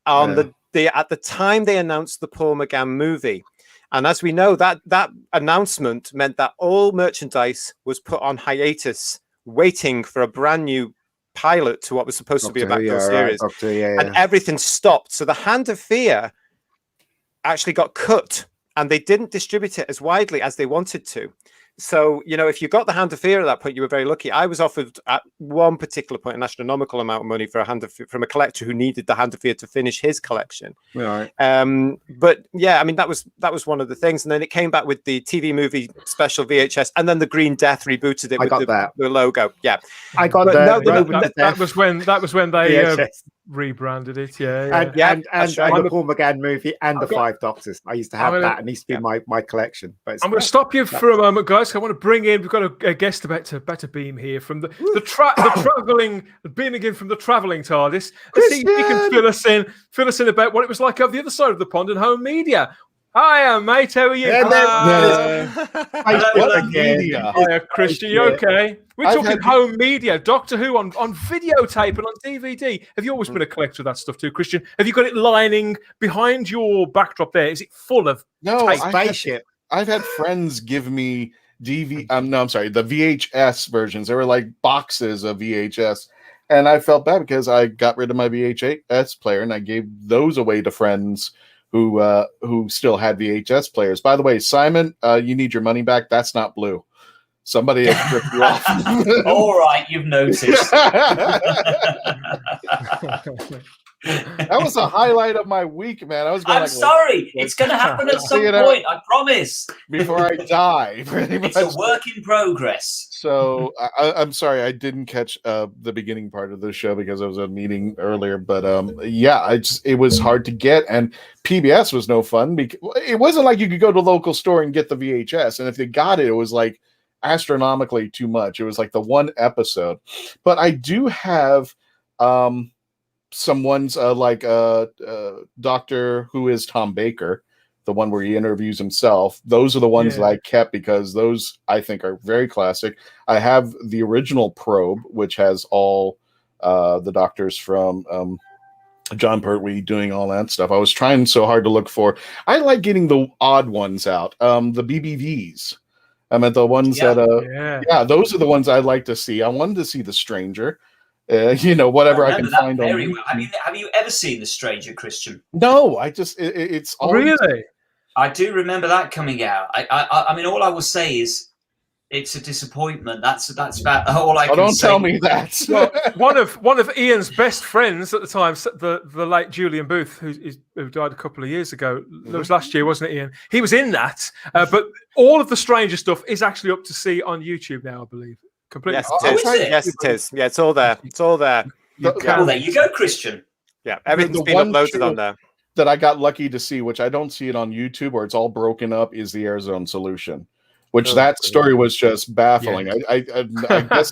on at the time they announced the Paul McGann movie. And as we know, that announcement meant that all merchandise was put on hiatus, waiting for a brand new pilot to what was supposed to be a backdoor series. And everything stopped. So The Hand of Fear actually got cut, and they didn't distribute it as widely as they wanted to. So, you know, if you got The Hand of Fear at that point, you were very lucky. I was offered at one particular point an astronomical amount of money for a Hand of Fear from a collector who needed The Hand of Fear to finish his collection. Right. But yeah, I mean, that was one of the things. And then it came back with the TV movie special VHS, and then the Green Death rebooted it with the logo. Yeah, I got that was when they rebranded it. And the Paul McGann movie and the 5 Doctors. I used to have that, and it used to be my collection. But I'm going to stop you for a moment, guys. I want to bring in. We've got a guest about to beam here from the traveling, beaming in from the traveling TARDIS. Let's see if you can fill us in about what it was like over the other side of the pond in home media. Hiya, mate. How are you? Hiya, Christian. You okay? We're talking home media, Doctor Who on videotape and on DVD. Have you always been a collector of that stuff too, Christian? Have you got it lining behind your backdrop there? Is it full of spaceship? I've had friends give me the VHS versions. They were like boxes of VHS. And I felt bad because I got rid of my VHS player and I gave those away to friends who still had VHS players. By the way, Simon, you need your money back. That's not blue. Somebody has tripped you off. All right, you've noticed. That was a highlight of my week, man. I was going. I'm sorry. It's going to happen at some point. I promise. Before I die, pretty much. It's a work in progress. So I'm sorry I didn't catch the beginning part of the show because I was at a meeting earlier. But yeah, it was hard to get, and PBS was no fun because it wasn't like you could go to a local store and get the VHS, and if you got it, it was like astronomically too much. It was like the one episode. But I do have some ones like Doctor Who is Tom Baker, the one where he interviews himself. Those are the ones that I kept because those I think are very classic. I have the original Probe, which has all the doctors from John Pertwee doing all that stuff. I was trying so hard to look for. I like getting the odd ones out. The BBVs. I meant the ones that those are the ones I'd like to see. I wanted to see The Stranger. Whatever I can find on YouTube. Well. Have you ever seen The Stranger, Christian? No, I just it's always... Really. I do remember that coming out. I mean, all I will say is it's a disappointment. That's about all I can say. Don't tell me that. Well, one of Ian's best friends at the time, the late Julian Booth, who died a couple of years ago. That was last year, wasn't it, Ian? He was in that. But all of the Stranger stuff is actually up to see on YouTube now, I believe. Completely. Yes, it is. Yeah, it's all there. It's all there. Well, there you go, Christian. Yeah, everything's been uploaded on there. That I got lucky to see, which I don't see it on YouTube, where it's all broken up, is the Airzone Solution, which that story was just baffling. Yeah.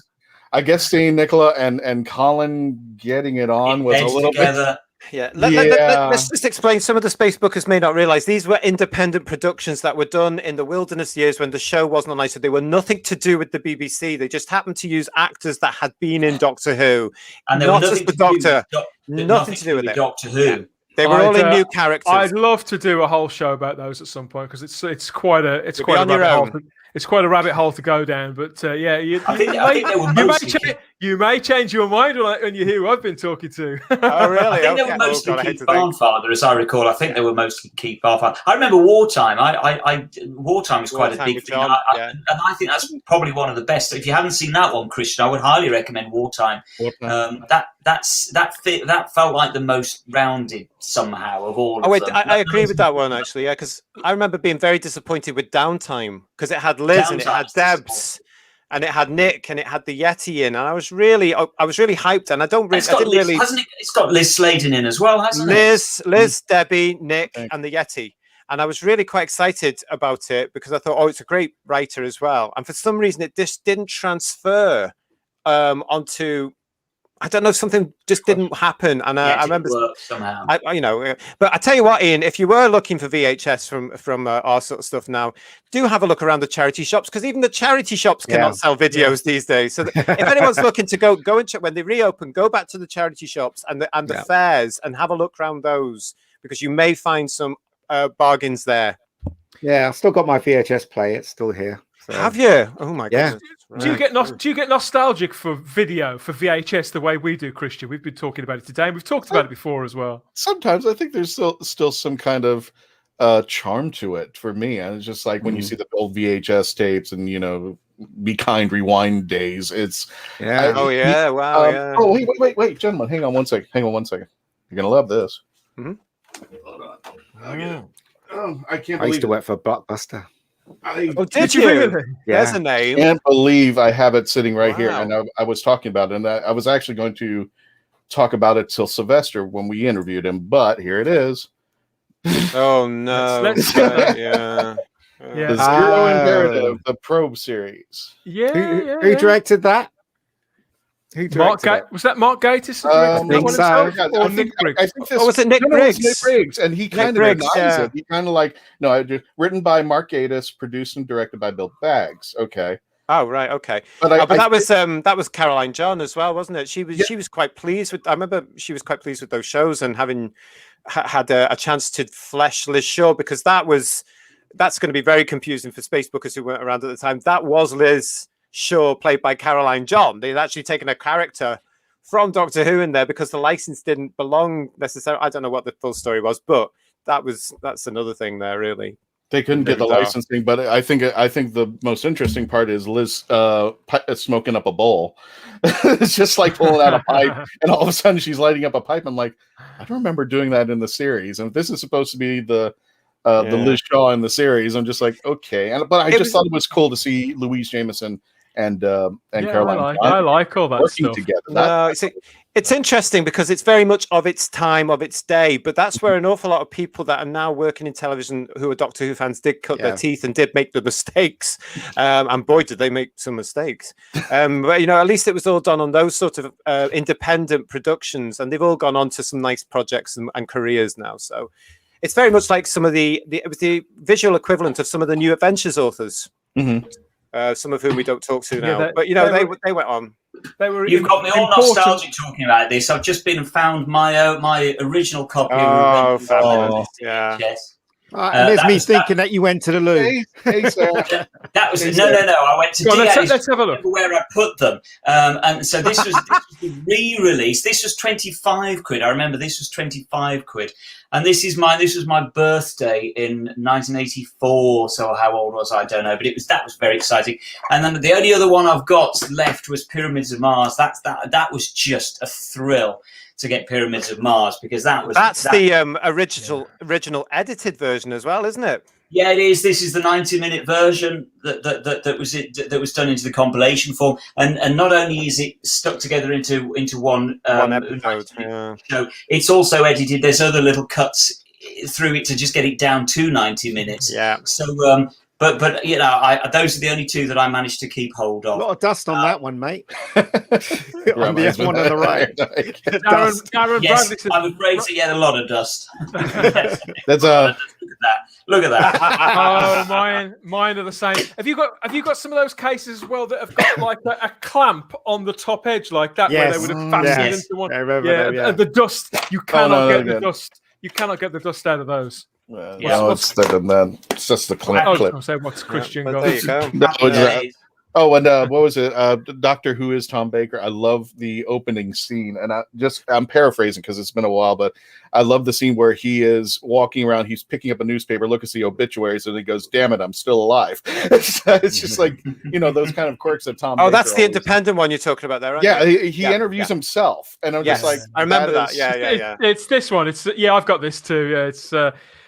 I guess seeing Nicola and Colin getting it on was a little bit. Yeah, let's just explain. Some of the Spacebookers may not realize these were independent productions that were done in the wilderness years when the show wasn't on ice. So they were nothing to do with the BBC. They just happened to use actors that had been in Doctor Who, and not just the Doctor. Nothing to do with it. Doctor Who. Yeah. They were all in new characters. I'd love to do a whole show about those at some point because it's quite a rabbit hole to go down. But you may change your mind when you hear who I've been talking to. Oh, really? I think they were mostly Keith Barnfather, as I recall. I think they were mostly Keith Barnfather. I remember Wartime. Wartime is quite a big thing, and I think that's probably one of the best. If you haven't seen that one, Christian, I would highly recommend Wartime. That felt like the most rounded somehow of all. Oh wait, I agree with that one actually. Yeah, because I remember being very disappointed with Downtime because it had Liz and it had Debs. And it had Nick and it had the Yeti in, and I was really hyped. And it's got Liz Sladen in as well, hasn't it? Liz, Debbie, Nick, and the Yeti. And I was really quite excited about it because I thought, it's a great writer as well. And for some reason, it just didn't transfer onto. I don't know, something just didn't happen, and I remember somehow. But I tell you what, Ian, if you were looking for VHS from our sort of stuff now, do have a look around the charity shops because even the charity shops cannot sell videos these days. So if anyone's looking to go and check when they reopen, go back to the charity shops and the fairs and have a look around those because you may find some bargains there. Yeah, I've still got my VHS player; it's still here. So. Have you? Oh my goodness. Do you get nostalgic for video, for VHS, the way we do, Christian? We've been talking about it today, and we've talked about it before as well. Sometimes I think there's still some kind of charm to it for me. And it's just like when you see the old VHS tapes and Be Kind Rewind days. It's wow. Oh wait, gentlemen, hang on one second. You're gonna love this. Mm-hmm. Hold on. I can't believe I used to work for Blockbuster. Did you? Really? Yeah. There's a name. I can't believe I have it sitting right here. And I was talking about it, and I was actually going to talk about it till Sylvester when we interviewed him, but here it is. Oh no. The Zero Imperative, the Probe series. Who directed that? Was that Mark Gatiss? Or Nick Briggs? I think was it Nick Briggs? Nick Briggs, and he kind of denies it. He kind of like written by Mark Gatiss, produced and directed by Bill Baggs. Okay. Oh right, okay. But that was Caroline John as well, wasn't it? She was quite pleased with. I remember she was quite pleased with those shows and having had a chance to flesh Liz Shaw because that's going to be very confusing for Spacebookers who weren't around at the time. That was Liz Shaw, played by Caroline John. They'd actually taken a character from Doctor Who in there because the license didn't belong necessarily. I don't know what the full story was, but that's another thing there, really. They couldn't get the licensing, but I think the most interesting part is Liz smoking up a bowl. It's just like pulling out a pipe, and all of a sudden she's lighting up a pipe. I'm like, I don't remember doing that in the series. And if this is supposed to be the Liz Shaw in the series, I'm just like, okay. But I just thought it was cool to see Louise Jameson and Caroline. I like all that working stuff together. It's interesting because it's very much of its time, of its day, but that's where an awful lot of people that are now working in television who are Doctor Who fans did cut their teeth and did make the mistakes. And boy, did they make some mistakes. But, at least it was all done on those sort of independent productions, and they've all gone on to some nice projects and careers now. So it's very much like some of it was the visual equivalent of some of the New Adventures authors. Mm-hmm. Some of whom we don't talk to now, but they went on. You've got me all nostalgic talking about this. I've just been and found my original copy. Yes. And there's me thinking that you went to the loo. Hey, Sarah. That was no. I went to let's have a look where I put them. And so this was the re-release. This was 25 quid. I remember this was 25 quid. And this was my birthday in 1984. So how old was I? I don't know, but that was very exciting. And then the only other one I've got left was Pyramids of Mars. That was just a thrill to get Pyramids of Mars, because that's the original edited version as well, isn't it? Yeah, it is. This is the 90-minute version that was done into the compilation form, and not only is it stuck together into one episode, show, it's also edited. There's other little cuts through it to just get it down to 90 minutes. Yeah. So, but those are the only two that I managed to keep hold of. A lot of dust on that one, mate. On the one on the right. Darren Yes, Bradley said, I'm afraid to get a lot of dust. That's Look at that. Oh, mine are the same. Have you got some of those cases as well that have got like a clamp on the top edge like that, where they would have fastened into one? I remember them, and the dust, you cannot get the dust. You cannot get the dust out of those. No, it's better than that. It's just the clip. I'll say what's Christian got. There you go. And what was it? Doctor Who is Tom Baker. I love the opening scene, and I'm paraphrasing because it's been a while, but I love the scene where he is walking around. He's picking up a newspaper, looking at the obituaries, and he goes, "Damn it, I'm still alive." It's just like those kind of quirks of Tom. Oh, Baker that's the independent one you're talking about there, right? Yeah, he interviews himself, and I'm just like, I remember that. Yeah. It's this one. I've got this too. Yeah, it's.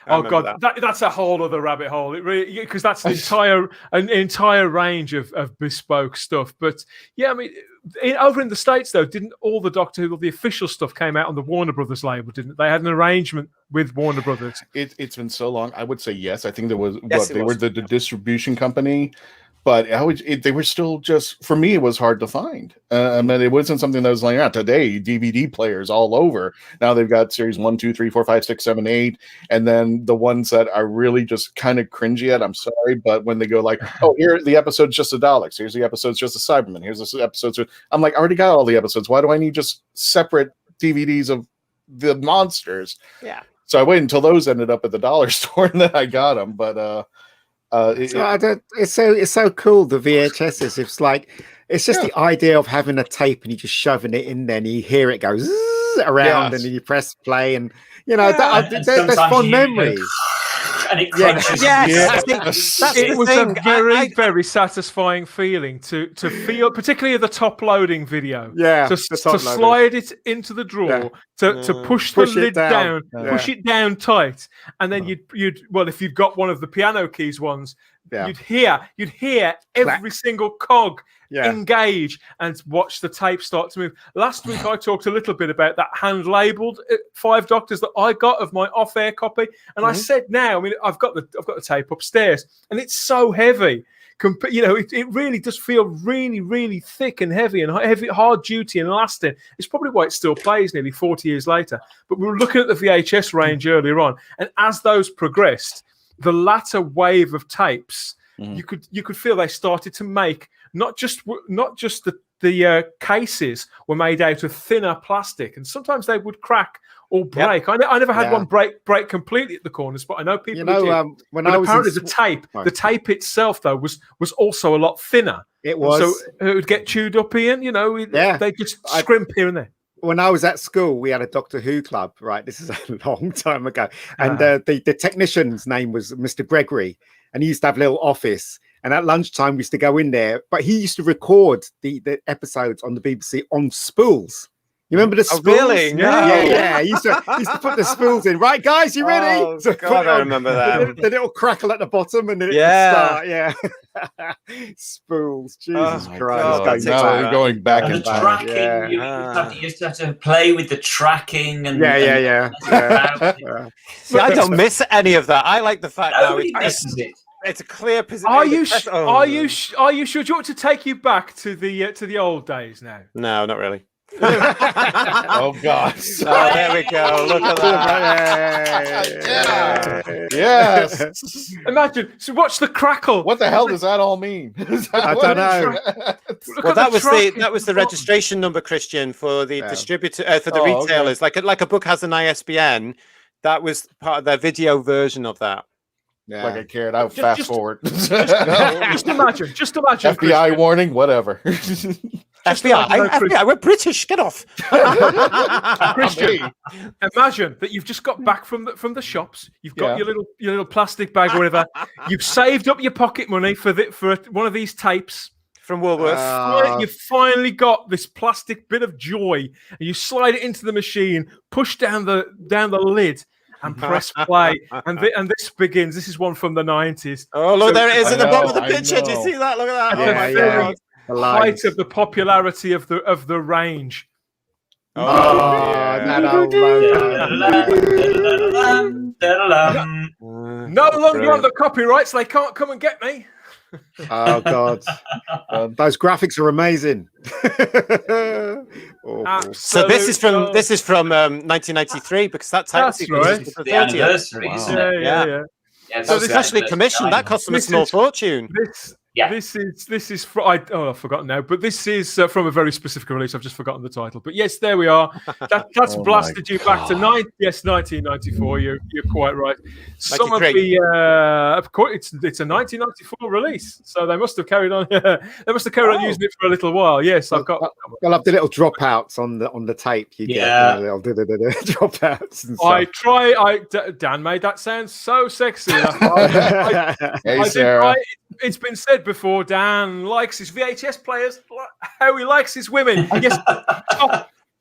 Oh God, that's a whole other rabbit hole. It really, because that's an entire range of bespoke stuff. But yeah, I mean, over in the States though, didn't all the Doctor Who, the official stuff came out on the Warner Brothers label? Didn't they? Had an arrangement with Warner Brothers. It's been so long. I would say yes. I think there was were the distribution company. But they were still just, for me, it was hard to find. I mean, it wasn't something that was laying out. Today, DVD players all over. Now they've got series 1, 2, 3, 4, 5, 6, 7, 8. And then the ones that are really just kind of cringy at, I'm sorry, but when they go like, oh, here, the episode's just the Daleks. Here's the episode's just the Cybermen. Here's the episode's. I'm like, I already got all the episodes. Why do I need just separate DVDs of the monsters? Yeah. So I waited until those ended up at the dollar store, and then I got them. But, it's so cool, the VHSs. It's like it's just the idea of having a tape and you just shoving it in there and you hear it go around and then you press play and there's fond memories. And it crunches. It was a very, very satisfying feeling to feel, particularly the top loading video. Yeah, to slide it into the drawer, to push the lid down, push it down tight, and then you'd if you'd got one of the piano keys ones, you'd hear every single cog engage and watch the tape start to move. Last week I talked a little bit about that hand labeled 5 Doctors that I got of my off-air copy, and I said now, I mean, I've got the tape upstairs, and it's so heavy. It really does feel really, really thick and heavy and heavy, hard duty and lasting. It's probably why it still plays nearly 40 years later. But we were looking at the VHS range earlier on, and as those progressed, the latter wave of tapes, you could feel they started to make not just the cases were made out of thinner plastic, and sometimes they would crack or break. I never had one break completely at the corners, but I know people. When but I was apparently the tape itself though was also a lot thinner. It was, so it would get chewed up, Ian. They just scrimp here and there. when I was at school, we had a Doctor Who club, right? This is a long time ago. And the technician's name was Mr. Gregory. And he used to have a little office. And at lunchtime, we used to go in there. But he used to record the episodes on the BBC on spools. You remember the spools? Oh, really? No. Yeah. He used to put the spools in. Right, guys, you ready? Oh, God, I remember that. The little crackle at the bottom and then it would start. Yeah. Spools. Jesus Christ. Now we're going back and in the time. tracking. You used to have to play with the tracking. And, Yeah. See, I don't miss any of that. I like the fact now misses it. it's a clear position. Are you sure? Do you want to take you back to the old days now? No, not really. Oh God! Oh, there we go. Look at that. Yes. Imagine. So watch the crackle. What the hell does that all mean? I don't know. Well, that was the registration number, Christian, for the distributor for the retailers. Okay. Like a book has an ISBN. That was part of their video version of that. Yeah. Like I cared. I would fast forward. Just imagine. FBI Christian. Warning. Whatever. FBI, we're British. Get off. Christian, imagine that you've just got back from the shops. You've got your little plastic bag or whatever. You've saved up your pocket money for one of these tapes from Woolworths. You've finally got this plastic bit of joy, and you slide it into the machine, push down the lid, and press play, and this begins. This is one from the 90s. Oh, look, there it is in the bottom of the picture. Do you see that? Look at that. Yeah. Height of the popularity of the range. No longer on the copyrights. They can't come and get me. Oh God, those graphics are amazing. So this is from 1993 because that's right. The anniversary, isn't it? Yeah. So this actually commissioned. That cost them a small fortune. This is from, I've forgotten now, but this is from a very specific release. I've just forgotten the title. But yes, there we are. That's blasted you back to 1994. You're quite right. Some of the of course it's a 1994 release, so they must have carried on. They must have carried on using it for a little while. Yes, I've got. I love the little dropouts on the tape. You get the dropouts. Dan made that sound so sexy. Hey, Sarah. It's been said before, Dan likes his VHS players, how he likes his women. Yes,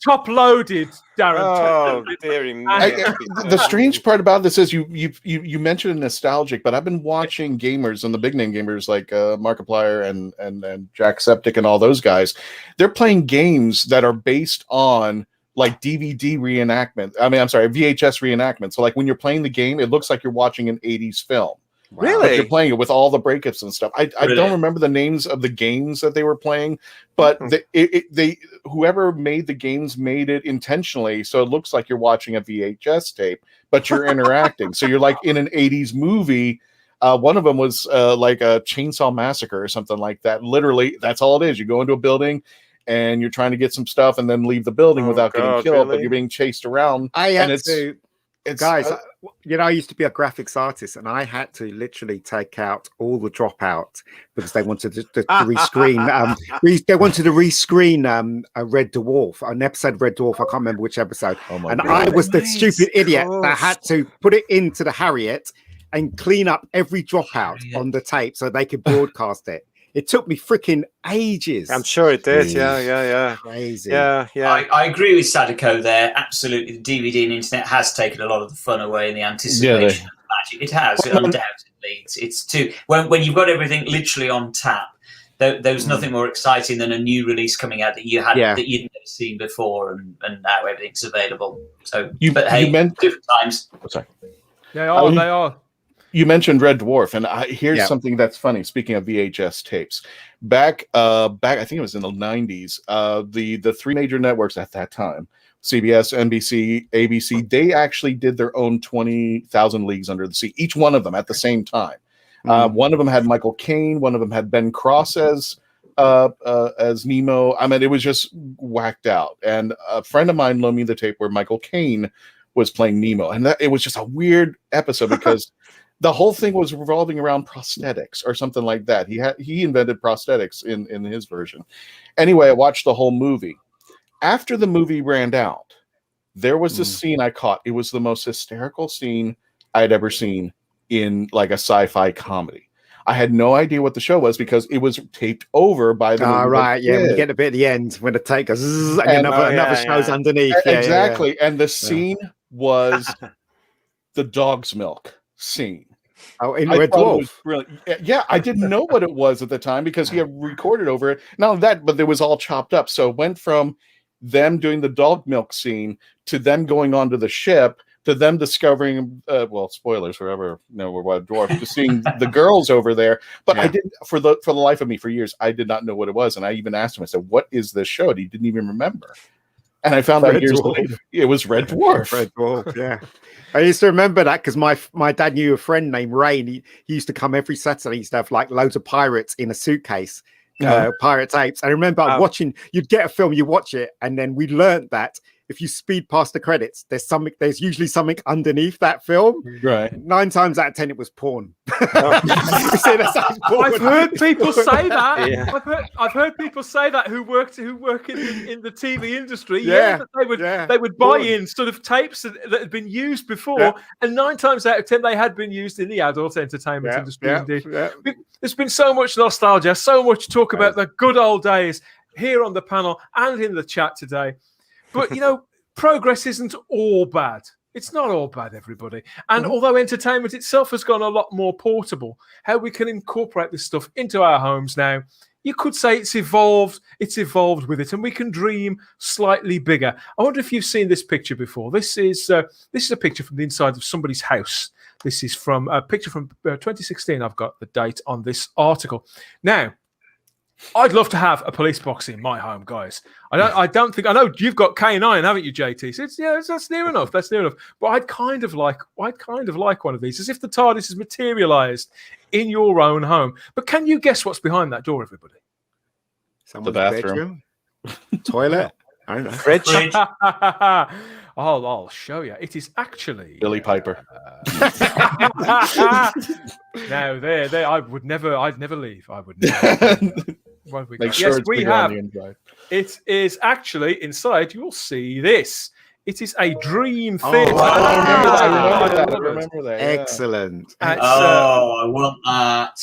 top loaded, Darren. Oh, dearie me. The strange part about this is you mentioned nostalgic, but I've been watching gamers and the big name gamers like Markiplier and Jacksepticeye and all those guys. They're playing games that are based on like DVD reenactment. VHS reenactment. So like when you're playing the game, it looks like you're watching an 80s film. Wow. Really? But you're playing it with all the breakups and stuff. I don't remember the names of the games that they were playing, but they whoever made the games made it intentionally, so it looks like you're watching a VHS tape, but you're interacting. So you're like in an 80s movie. One of them was like a Chainsaw Massacre or something like that. Literally, that's all it is. You go into a building and you're trying to get some stuff and then leave the building without getting killed, but you're being chased around. Guys, I used to be a graphics artist, and I had to literally take out all the dropout because they wanted to rescreen. They wanted to rescreen a Red Dwarf, an episode of Red Dwarf. I can't remember which episode. I was the stupid idiot that had to put it into the Harriet and clean up every dropout on the tape so they could broadcast it. It took me freaking ages. I'm sure it did. Yeah. Crazy. Yeah. I agree with Sadako there. Absolutely. The DVD and internet has taken a lot of the fun away and the anticipation of magic. It has, undoubtedly. It's too when you've got everything literally on tap. There's nothing more exciting than a new release coming out that you'd never seen before, and now everything's available. So, different times. Oh, sorry. They are. You mentioned Red Dwarf, and here's something that's funny. Speaking of VHS tapes, back I think it was in the 90s. The three major networks at that time, CBS, NBC, ABC, they actually did their own 20,000 Leagues Under the Sea. Each one of them at the same time. One of them had Michael Caine. One of them had Ben Cross as Nemo. I mean, it was just whacked out. And a friend of mine loaned me the tape where Michael Caine was playing Nemo, and it was just a weird episode because. The whole thing was revolving around prosthetics or something like that. He invented prosthetics in his version. Anyway, I watched the whole movie, after the movie ran out, there was this scene I caught. It was the most hysterical scene I'd ever seen in like a sci-fi comedy. I had no idea what the show was because it was taped over by the movie. Right, yeah. When you get a bit at the end, when the tape goes, and another show's underneath. Exactly. And the scene was the dog's milk scene. Oh, in Red Dwarf. Yeah, I didn't know what it was at the time because he had recorded over it. Not only that, but it was all chopped up. So it went from them doing the dog milk scene to them going onto the ship to them discovering, well, spoilers for whoever we're Red Dwarf, to seeing the girls over there. But I didn't, for the life of me, for years, I did not know what it was. And I even asked him, I said, what is this show? And he didn't even remember. And I found out years later, it was Red Dwarf. Red Dwarf, yeah. I used to remember that because my dad knew a friend named Ray, and he used to come every Saturday. He used to have like loads of pirates in a suitcase, pirate tapes. I remember watching, you'd get a film, you watch it, and then we learned that if you speed past the credits, there's usually something underneath that film. Right. 9 times out of 10, it was porn. I've heard people say that. Yeah. I've heard people say that who work in the TV industry. That they would buy in sort of tapes that had been used before, and 9 times out of 10 they had been used in the adult entertainment industry. Indeed, there's been so much nostalgia, so much talk about the good old days here on the panel and in the chat today. But, progress isn't all bad. It's not all bad, everybody. And although entertainment itself has gone a lot more portable, how we can incorporate this stuff into our homes now, you could say it's evolved with it, and we can dream slightly bigger. I wonder if you've seen this picture before. This is a picture from the inside of somebody's house. This is from a picture from 2016. I've got the date on this article. Now, I'd love to have a police box in my home, guys. I know you've got K9, haven't you, JT? So that's near enough. That's near enough. But I'd kind of like one of these, as if the TARDIS is materialized in your own home. But can you guess what's behind that door, everybody? Someone's the bathroom, toilet. I don't know. Fridge. I'll show you. It is actually Billy Piper. Now there. I'd never leave. I would never. Yes, we have. It is actually inside. You'll see this. It is a dream theatre. I remember that. Excellent. I want that.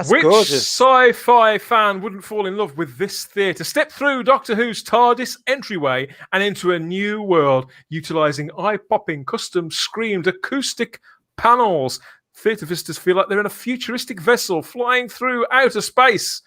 Which sci-fi fan wouldn't fall in love with this theatre? Step through Doctor Who's TARDIS entryway and into a new world, utilising eye-popping, custom-screened acoustic panels. Theatre visitors feel like they're in a futuristic vessel flying through outer space.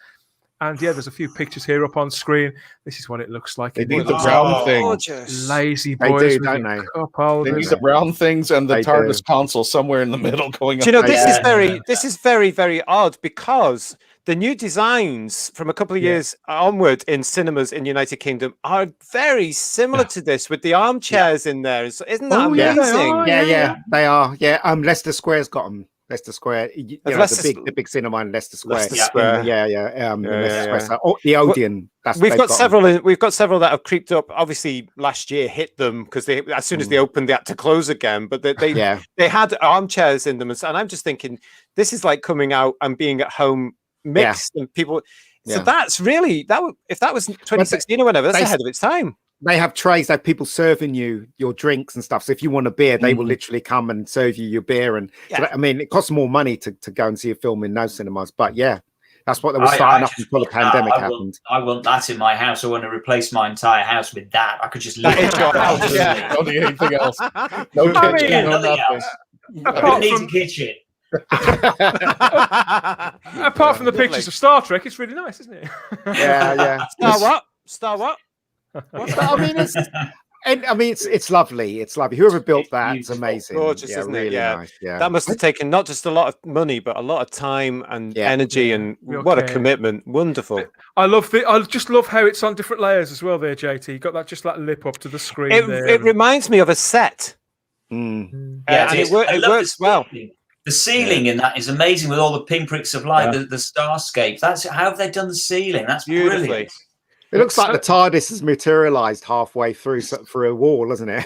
And there's a few pictures here up on screen. This is what it looks like. They need the brown things. Lazy boys. They do, don't they? They need the brown things and the TARDIS console somewhere in the middle going up. Do you know, this is very, very odd, because the new designs from a couple of years onward in cinemas in the United Kingdom are very similar to this, with the armchairs in there. Isn't that amazing? Yeah, they are. Yeah, Leicester Square's got them. Leicester Square, the big cinema in Leicester Square. Leicester Square. Leicester Square. Oh, the Odeon. We've got several. We've got several that have creeped up. Obviously, last year hit them because as soon as they opened, they had to close again. But they had armchairs in them, and I'm just thinking, this is like coming out and being at home mixed, and people. So that's really if that was 2016 or whatever, that's ahead of its time. They have trays that people serving you your drinks and stuff. So if you want a beer, they will literally come and serve you your beer. And so I mean, it costs more money to go and see a film in those cinemas. But that's what they were starting up before the pandemic happened. I want that in my house. I want to replace my entire house with that. I could just live in my house. Don't need anything else. No kitchen, no nothing. I don't need a kitchen. Apart from the pictures of Star Trek, it's really nice, isn't it? Yeah. Star what? It's lovely. It's lovely. Whoever built that, it's amazing. Gorgeous, isn't really it? Yeah. Nice. Yeah. That must have taken not just a lot of money, but a lot of time and energy, and what a commitment. Wonderful. I just love how it's on different layers as well there, JT. You got that just like lip up to the screen. It reminds me of a set. And it works well. The ceiling in that is amazing, with all the pinpricks of light, the starscape. That's how have they done the ceiling? That's beautifully. Brilliant. It looks like the TARDIS has materialized halfway through a wall, doesn't it?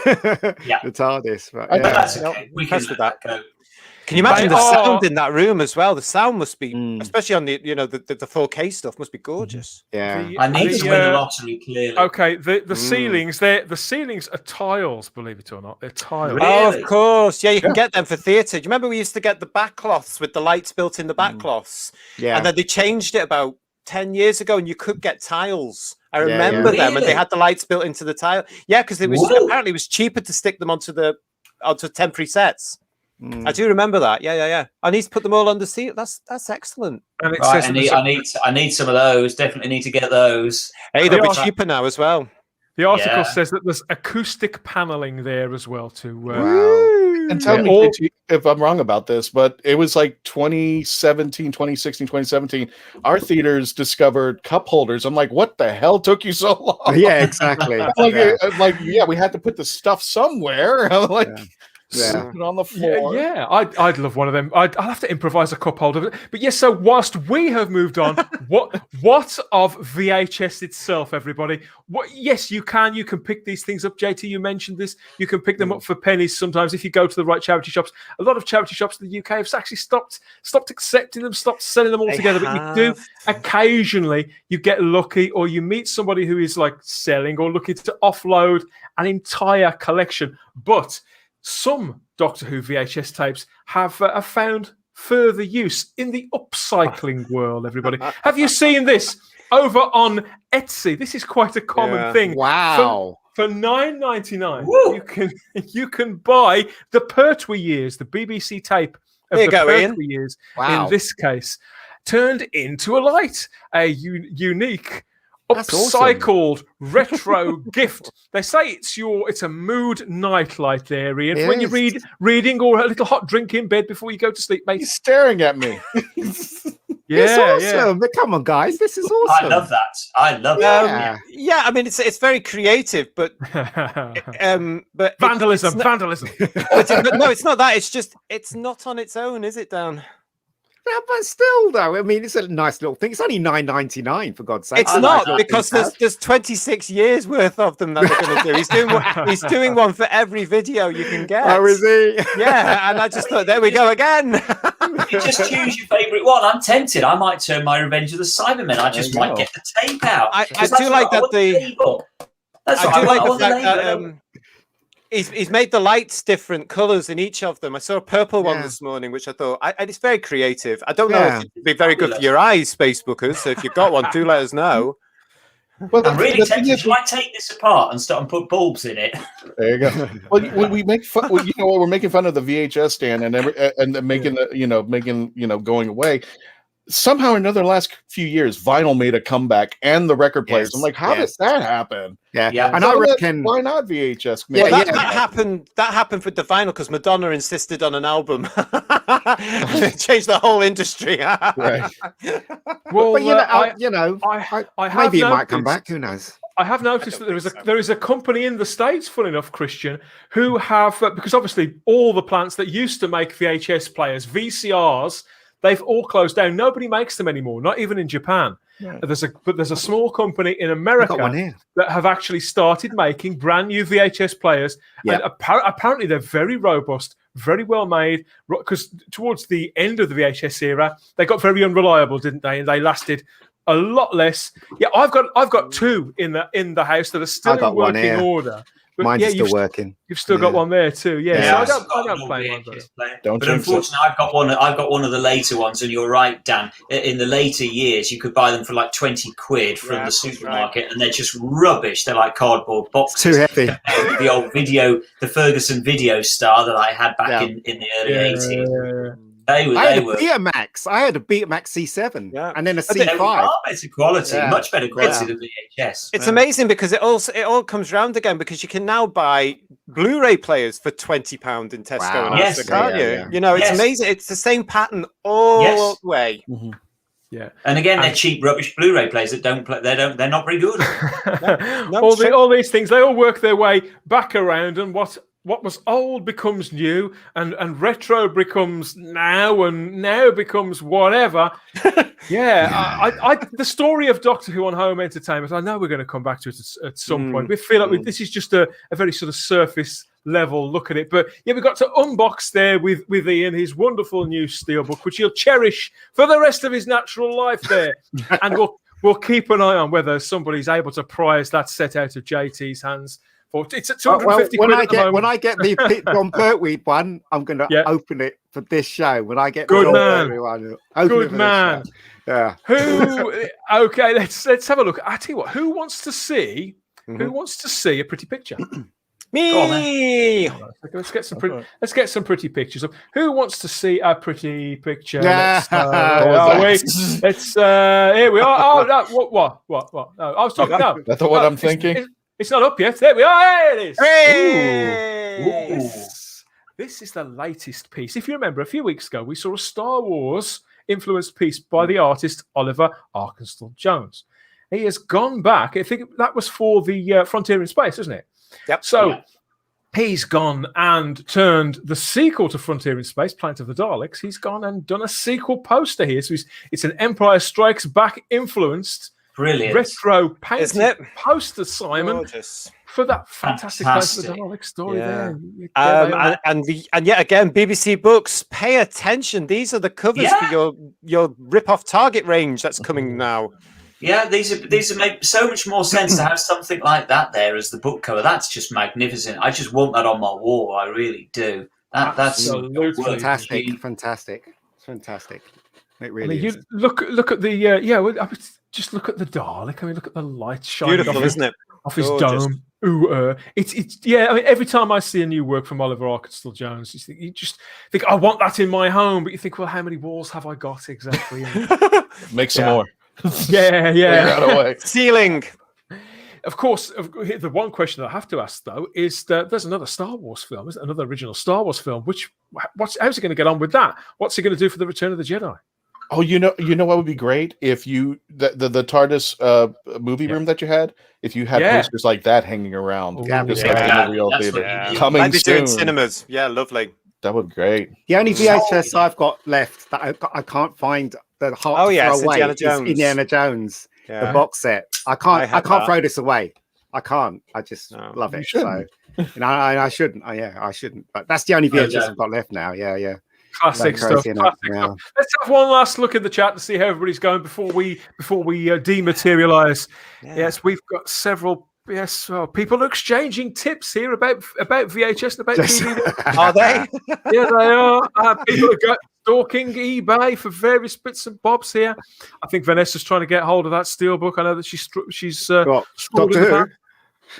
Yeah, the TARDIS. But, that's okay. We can let that go. Can you imagine They the are- sound in that room as well? The sound must be, especially on the the 4K stuff, must be gorgeous. Yeah. I need to win the lottery, clearly. Okay, the ceilings, the ceilings are tiles, believe it or not. They're tiles. Really? Oh, of course. Yeah, you can get them for theatre. Do you remember we used to get the backcloths with the lights built in the backcloths? Yeah. And then they changed it about 10 years ago, and you could get tiles. I remember them, and Really? they had the lights built into the tile. Yeah, because it was apparently it was cheaper to stick them onto temporary sets. I do remember that. Yeah. I need to put them all on the seat. That's excellent. And it Right, says I need some of those. Definitely need to get those. Hey, they'll be cheaper now as well. the article Yeah. says that there's acoustic paneling there as well too. And tell me if I'm wrong about this, but it was like 2017, 2016, 2017. Our theaters discovered cup holders. I'm like, what the hell took you so long? Yeah, exactly. We had to put the stuff somewhere. I'm like, Yeah. on the floor. Yeah, I'd love one of them. I'll have to improvise a cup holder. But yes, so whilst we have moved on, what of VHS itself, everybody? Yes, you can pick these things up. JT, you mentioned this. You can pick them up for pennies sometimes if you go to the right charity shops. A lot of charity shops in the UK have actually stopped accepting them, stopped selling them altogether. But you do occasionally, you get lucky, or you meet somebody who is like selling or looking to offload an entire collection. But some Doctor Who VHS tapes have found further use in the upcycling world, everybody. Have you seen this over on Etsy? This is quite a common thing. Wow. For $9.99, you can buy the Pertwee years, the BBC tape of the Pertwee years, in this case, turned into a light, a unique upcycled retro gift. They say it's a mood night light there, Ian. When you're reading or a little hot drink in bed before you go to sleep, mate. He's staring at me. It's awesome. Come on, guys, this is awesome. I love that. I love that. Yeah, I mean it's very creative, but but vandalism. But no, it's not that. It's not on its own, is it, Dan? Yeah, but still, though, I mean, it's a nice little thing. It's only $9.99 for God's sake. It's not because there's 26 years worth of them that they're going to do. He's doing one for every video you can get. Oh, is he? Yeah, and I just thought, there we go again. You just choose your favourite one. I'm tempted. I might turn my Revenge of the Cybermen. I just might get the tape out. I do like that the fact that he's made the lights different colours in each of them. I saw a purple one this morning, which I thought and it's very creative. I don't know if it'd be very good for your eyes, Facebookers. So if you've got one, do let us know. Well, I'm really tempted. Should I take this apart and start and put bulbs in it? There you go. Well, when we make fun, we're making fun of the VHS stand and making going away. Somehow or another, last few years, vinyl made a comeback and the record players. I'm like, how does that happen? Yeah. And I reckon why not VHS? That happened. That happened with the vinyl because Madonna insisted on an album. It changed the whole industry. Right. Well, but maybe it might come noticed- back. Who knows? I have noticed that there is a company in the States, full enough, Christian, who have because obviously all the plants that used to make VHS players, VCRs, they've all closed down. Nobody makes them anymore, not even in Japan. Yeah. There's a small company in America that have actually started making brand new VHS players. Yeah. And apparently they're very robust, very well made. Because towards the end of the VHS era, they got very unreliable, didn't they? And they lasted a lot less. Yeah, I've got two in the house that are still in working order. But mine's still working. You've still got one there too. Yeah. So I don't play one. But unfortunately, I've got one of the later ones, and you're right, Dan. In the later years, you could buy them for like 20 quid from the supermarket, and they're just rubbish. They're like cardboard boxes. Too heavy. The old the Ferguson Video Star that I had back in the early 80s. I had a Betamax C7 and then a C5. Better quality, much better quality than VHS. It's amazing because it all comes round again because you can now buy Blu-ray players for £20 in Tesco and Asda, can't you? Yeah. You know, it's amazing. It's the same pattern all the way. Mm-hmm. Yeah, and again, they're cheap rubbish Blu-ray players that don't play. They're not very good. all these things, they all work their way back around, and what was old becomes new, and retro becomes now, and now becomes whatever. The story of Doctor Who on home entertainment, I know we're going to come back to it at some point. We feel like this is just a very sort of surface level look at it. But yeah, we got to unbox there with Ian his wonderful new Steelbook, which he'll cherish for the rest of his natural life there. And we'll keep an eye on whether somebody's able to prize that set out of JT's hands. It's at 250 when quid I at the get moment. when I get the John Pertwee one, I'm going to open it for this show. When I get Good the John man. Pertwee one, open Good it for man. This show. Yeah. Who? Okay, let's have a look. I tell you what. Who wants to see? Who wants to see a pretty picture? Me. Let's get some pretty. Let's get some pretty pictures of. Who wants to see a pretty picture? Yeah. Let's. Here we are. Oh no! What? No, I was talking. No, that's what I'm thinking. It's not up yet. There we are. There it is. Hey! This is the latest piece. If you remember, a few weeks ago, we saw a Star Wars influenced piece by the artist Oliver Arkenstall-Jones. He has gone back. I think that was for the Frontier in Space, isn't it? Yep. So he's gone and turned the sequel to Frontier in Space, Planet of the Daleks. He's gone and done a sequel poster here. So it's an Empire Strikes Back influenced. Brilliant. Retro painted Isn't it? poster, Simon, Gorgeous. for that fantastic Planet of the Dalek story there. And yet again, BBC Books, pay attention. These are the covers for your rip-off Target range that's coming now. Yeah, these make so much more sense to have something like that there as the book cover. That's just magnificent. I just want that on my wall. I really do. That's fantastic. It really is. You look at the just look at the Dalek. I mean, look at the light shining beautiful, isn't it? Off his dome. It's yeah. I mean, every time I see a new work from Oliver Arkenstall-Jones, you just think I want that in my home. But you think, well, how many walls have I got exactly? Make some more. Yeah. Ceiling. Of course, the one question I have to ask though is that there's another Star Wars film, isn't it? Another original Star Wars film. How's he going to get on with that? What's he going to do for the Return of the Jedi? Oh, you know what would be great if you the TARDIS movie room that you had, if you had posters like that hanging around, just like in the real theater. Coming Might be soon. doing cinemas. Yeah, lovely. That would be great. The only VHS I've got left that I can't find the heart to throw away is Indiana Jones, the box set. I can't throw this away. I can't. I just love it. So, I shouldn't. I shouldn't. But that's the only VHS I've got left now. Yeah. Classic stuff. Stuff. Let's have one last look in the chat to see how everybody's going before we dematerialize. Yes, we've got several. Yes, people are exchanging tips here about VHS and about DVD. Are they? Yeah, they are. People are stalking eBay for various bits and bobs here. I think Vanessa's trying to get hold of that Steelbook. I know that she's Doctor Who.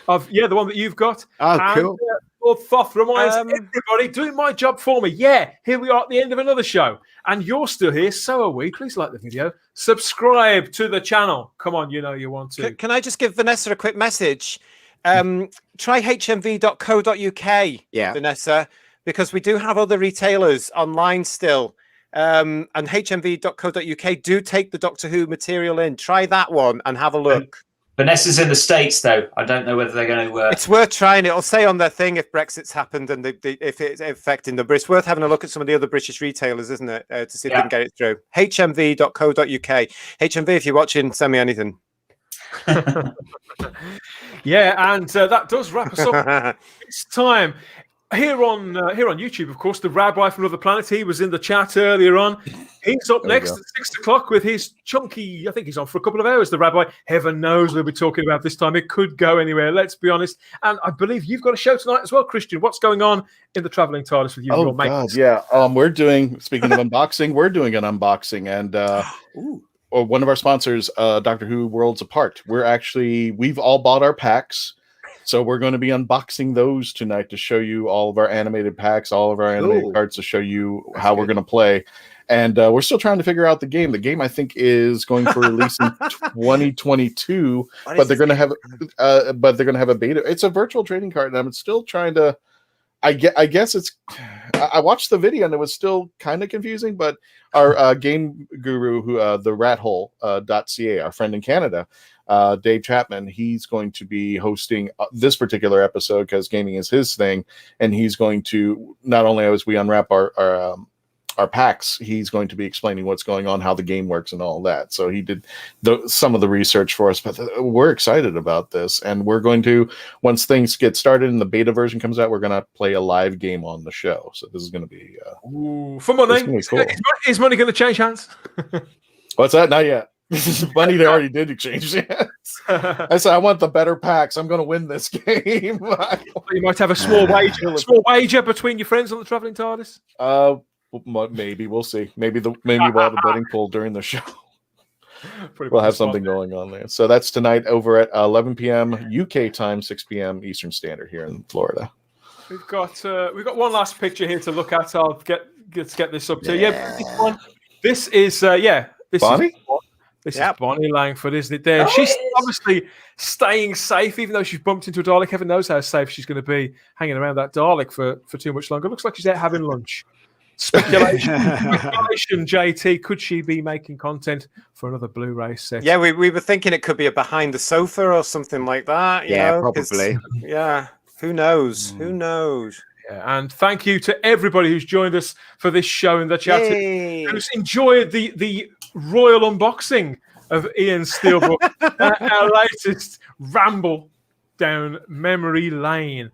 The one that you've got. Oh, cool. Lord Thoth reminds everybody, doing my job for me. Yeah, here we are at the end of another show. And you're still here, so are we. Please like the video. Subscribe to the channel. Come on, you know you want to. Can I just give Vanessa a quick message? Try hmv.co.uk, Vanessa, because we do have other retailers online still. And hmv.co.uk do take the Doctor Who material in. Try that one and have a look. Vanessa's in the States, though. I don't know whether they're going to... It's worth trying it. It'll say on their thing if Brexit's happened and if it's affecting them. But it's worth having a look at some of the other British retailers, isn't it? To see if they can get it through. hmv.co.uk. HMV, if you're watching, send me anything. Yeah, and that does wrap us up. It's time. Here on YouTube, of course, the Rabbi from Another Planet. He was in the chat earlier on. He's up next at 6 o'clock with his chunky. I think he's on for a couple of hours. The Rabbi, heaven knows we'll be talking about this time. It could go anywhere. Let's be honest. And I believe you've got a show tonight as well, Christian. What's going on in the traveling TARDIS with you? Oh and your God, yeah. We're doing. Speaking of unboxing, we're doing an unboxing, and one of our sponsors, Doctor Who Worlds Apart. We've all bought our packs. So we're going to be unboxing those tonight to show you all of our animated packs, all of our animated cards to show you how we're going to play. And we're still trying to figure out the game. The game, I think, is going for release in 2022, but they're going to have a beta. It's a virtual trading card, and I'm still trying to. I guess it's. I watched the video and it was still kind of confusing, but our game guru, who the rathole.ca, our friend in Canada, Dave Chapman, he's going to be hosting this particular episode because gaming is his thing, and he's going to not only as we unwrap our our packs, he's going to be explaining what's going on, how the game works, and all that. So he did some of the research for us. But we're excited about this, and we're going to, once things get started and the beta version comes out, we're going to play a live game on the show. So this is going to be for money. Cool. Is money going to change hands? What's that? Not yet. Money they already did exchange hands. I said I want the better packs. I'm going to win this game. You might have a small wager between your friends on the traveling TARDIS. Maybe we'll see. Maybe we'll have a betting pool during the show. We'll have something going on there. So that's tonight over at 11 p.m. UK time, 6 p.m. Eastern Standard here in Florida. We've got one last picture here to look at. I'll get this up to This is Bonnie? This is Bonnie Langford, isn't it? There, she's obviously staying safe, even though she's bumped into a Dalek. Heaven knows how safe she's going to be hanging around that Dalek for too much longer. Looks like she's out having lunch. Speculation, JT. Could she be making content for another Blu-ray set? Yeah, we were thinking it could be a behind the sofa or something like that. You know, probably. Yeah, who knows? Who knows? Yeah, and thank you to everybody who's joined us for this show in the chat, who's enjoyed the royal unboxing of Ian's Steelbook, our latest ramble down memory lane.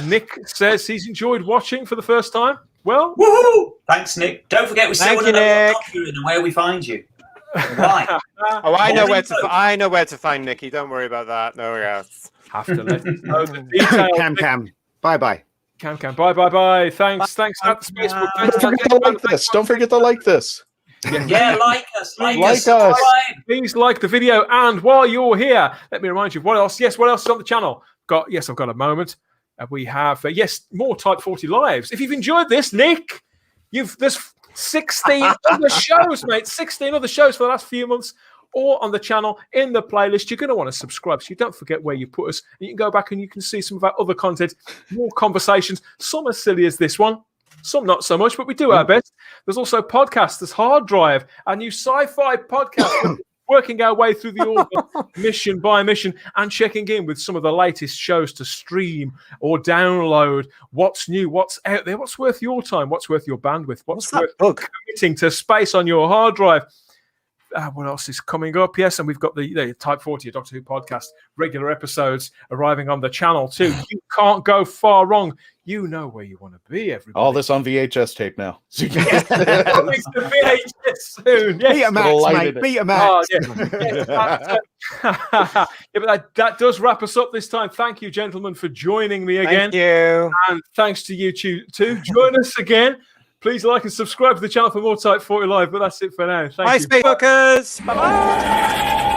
Nick says he's enjoyed watching for the first time. Well, woohoo! Thanks, Nick. Don't forget, we still want to know what you're in and where we find you. Why? I know where to find Nicky. Don't worry about that. No, have to let us know the details. Cam. Bye. Cam. Bye. Thanks. At the Facebook. Don't forget to like this. Yeah, like us. Please like the video. And while you're here, let me remind you what else. Yes, what else is on the channel? I've got a moment. We have more Type 40 lives. If you've enjoyed this, Nick, there's 16 other shows, mate. 16 other shows for the last few months, or on the channel in the playlist. You're going to want to subscribe, so you don't forget where you put us. And you can go back and you can see some of our other content, more conversations. Some as silly as this one. Some not so much, but we do our best. There's also podcasts. There's Hard Drive, our new sci-fi podcast. Working our way through the order, mission by mission, and checking in with some of the latest shows to stream or download. What's new? What's out there? What's worth your time? What's worth your bandwidth? What's worth committing to space on your hard drive? What else is coming up? Yes, and we've got the Type 40, a Doctor Who podcast, regular episodes arriving on the channel too. You can't go far wrong. You know where you want to be, everybody. All this on VHS tape now. Coming to VHS soon. Yes. Betamax, mate. Betamax. But that does wrap us up this time. Thank you, gentlemen, for joining me again. Thank you. And thanks to you too. Join us again. Please like and subscribe to the channel for more Type 40 Live. But that's it for now. Thank you. Bye, Steelbookers. Bye-bye.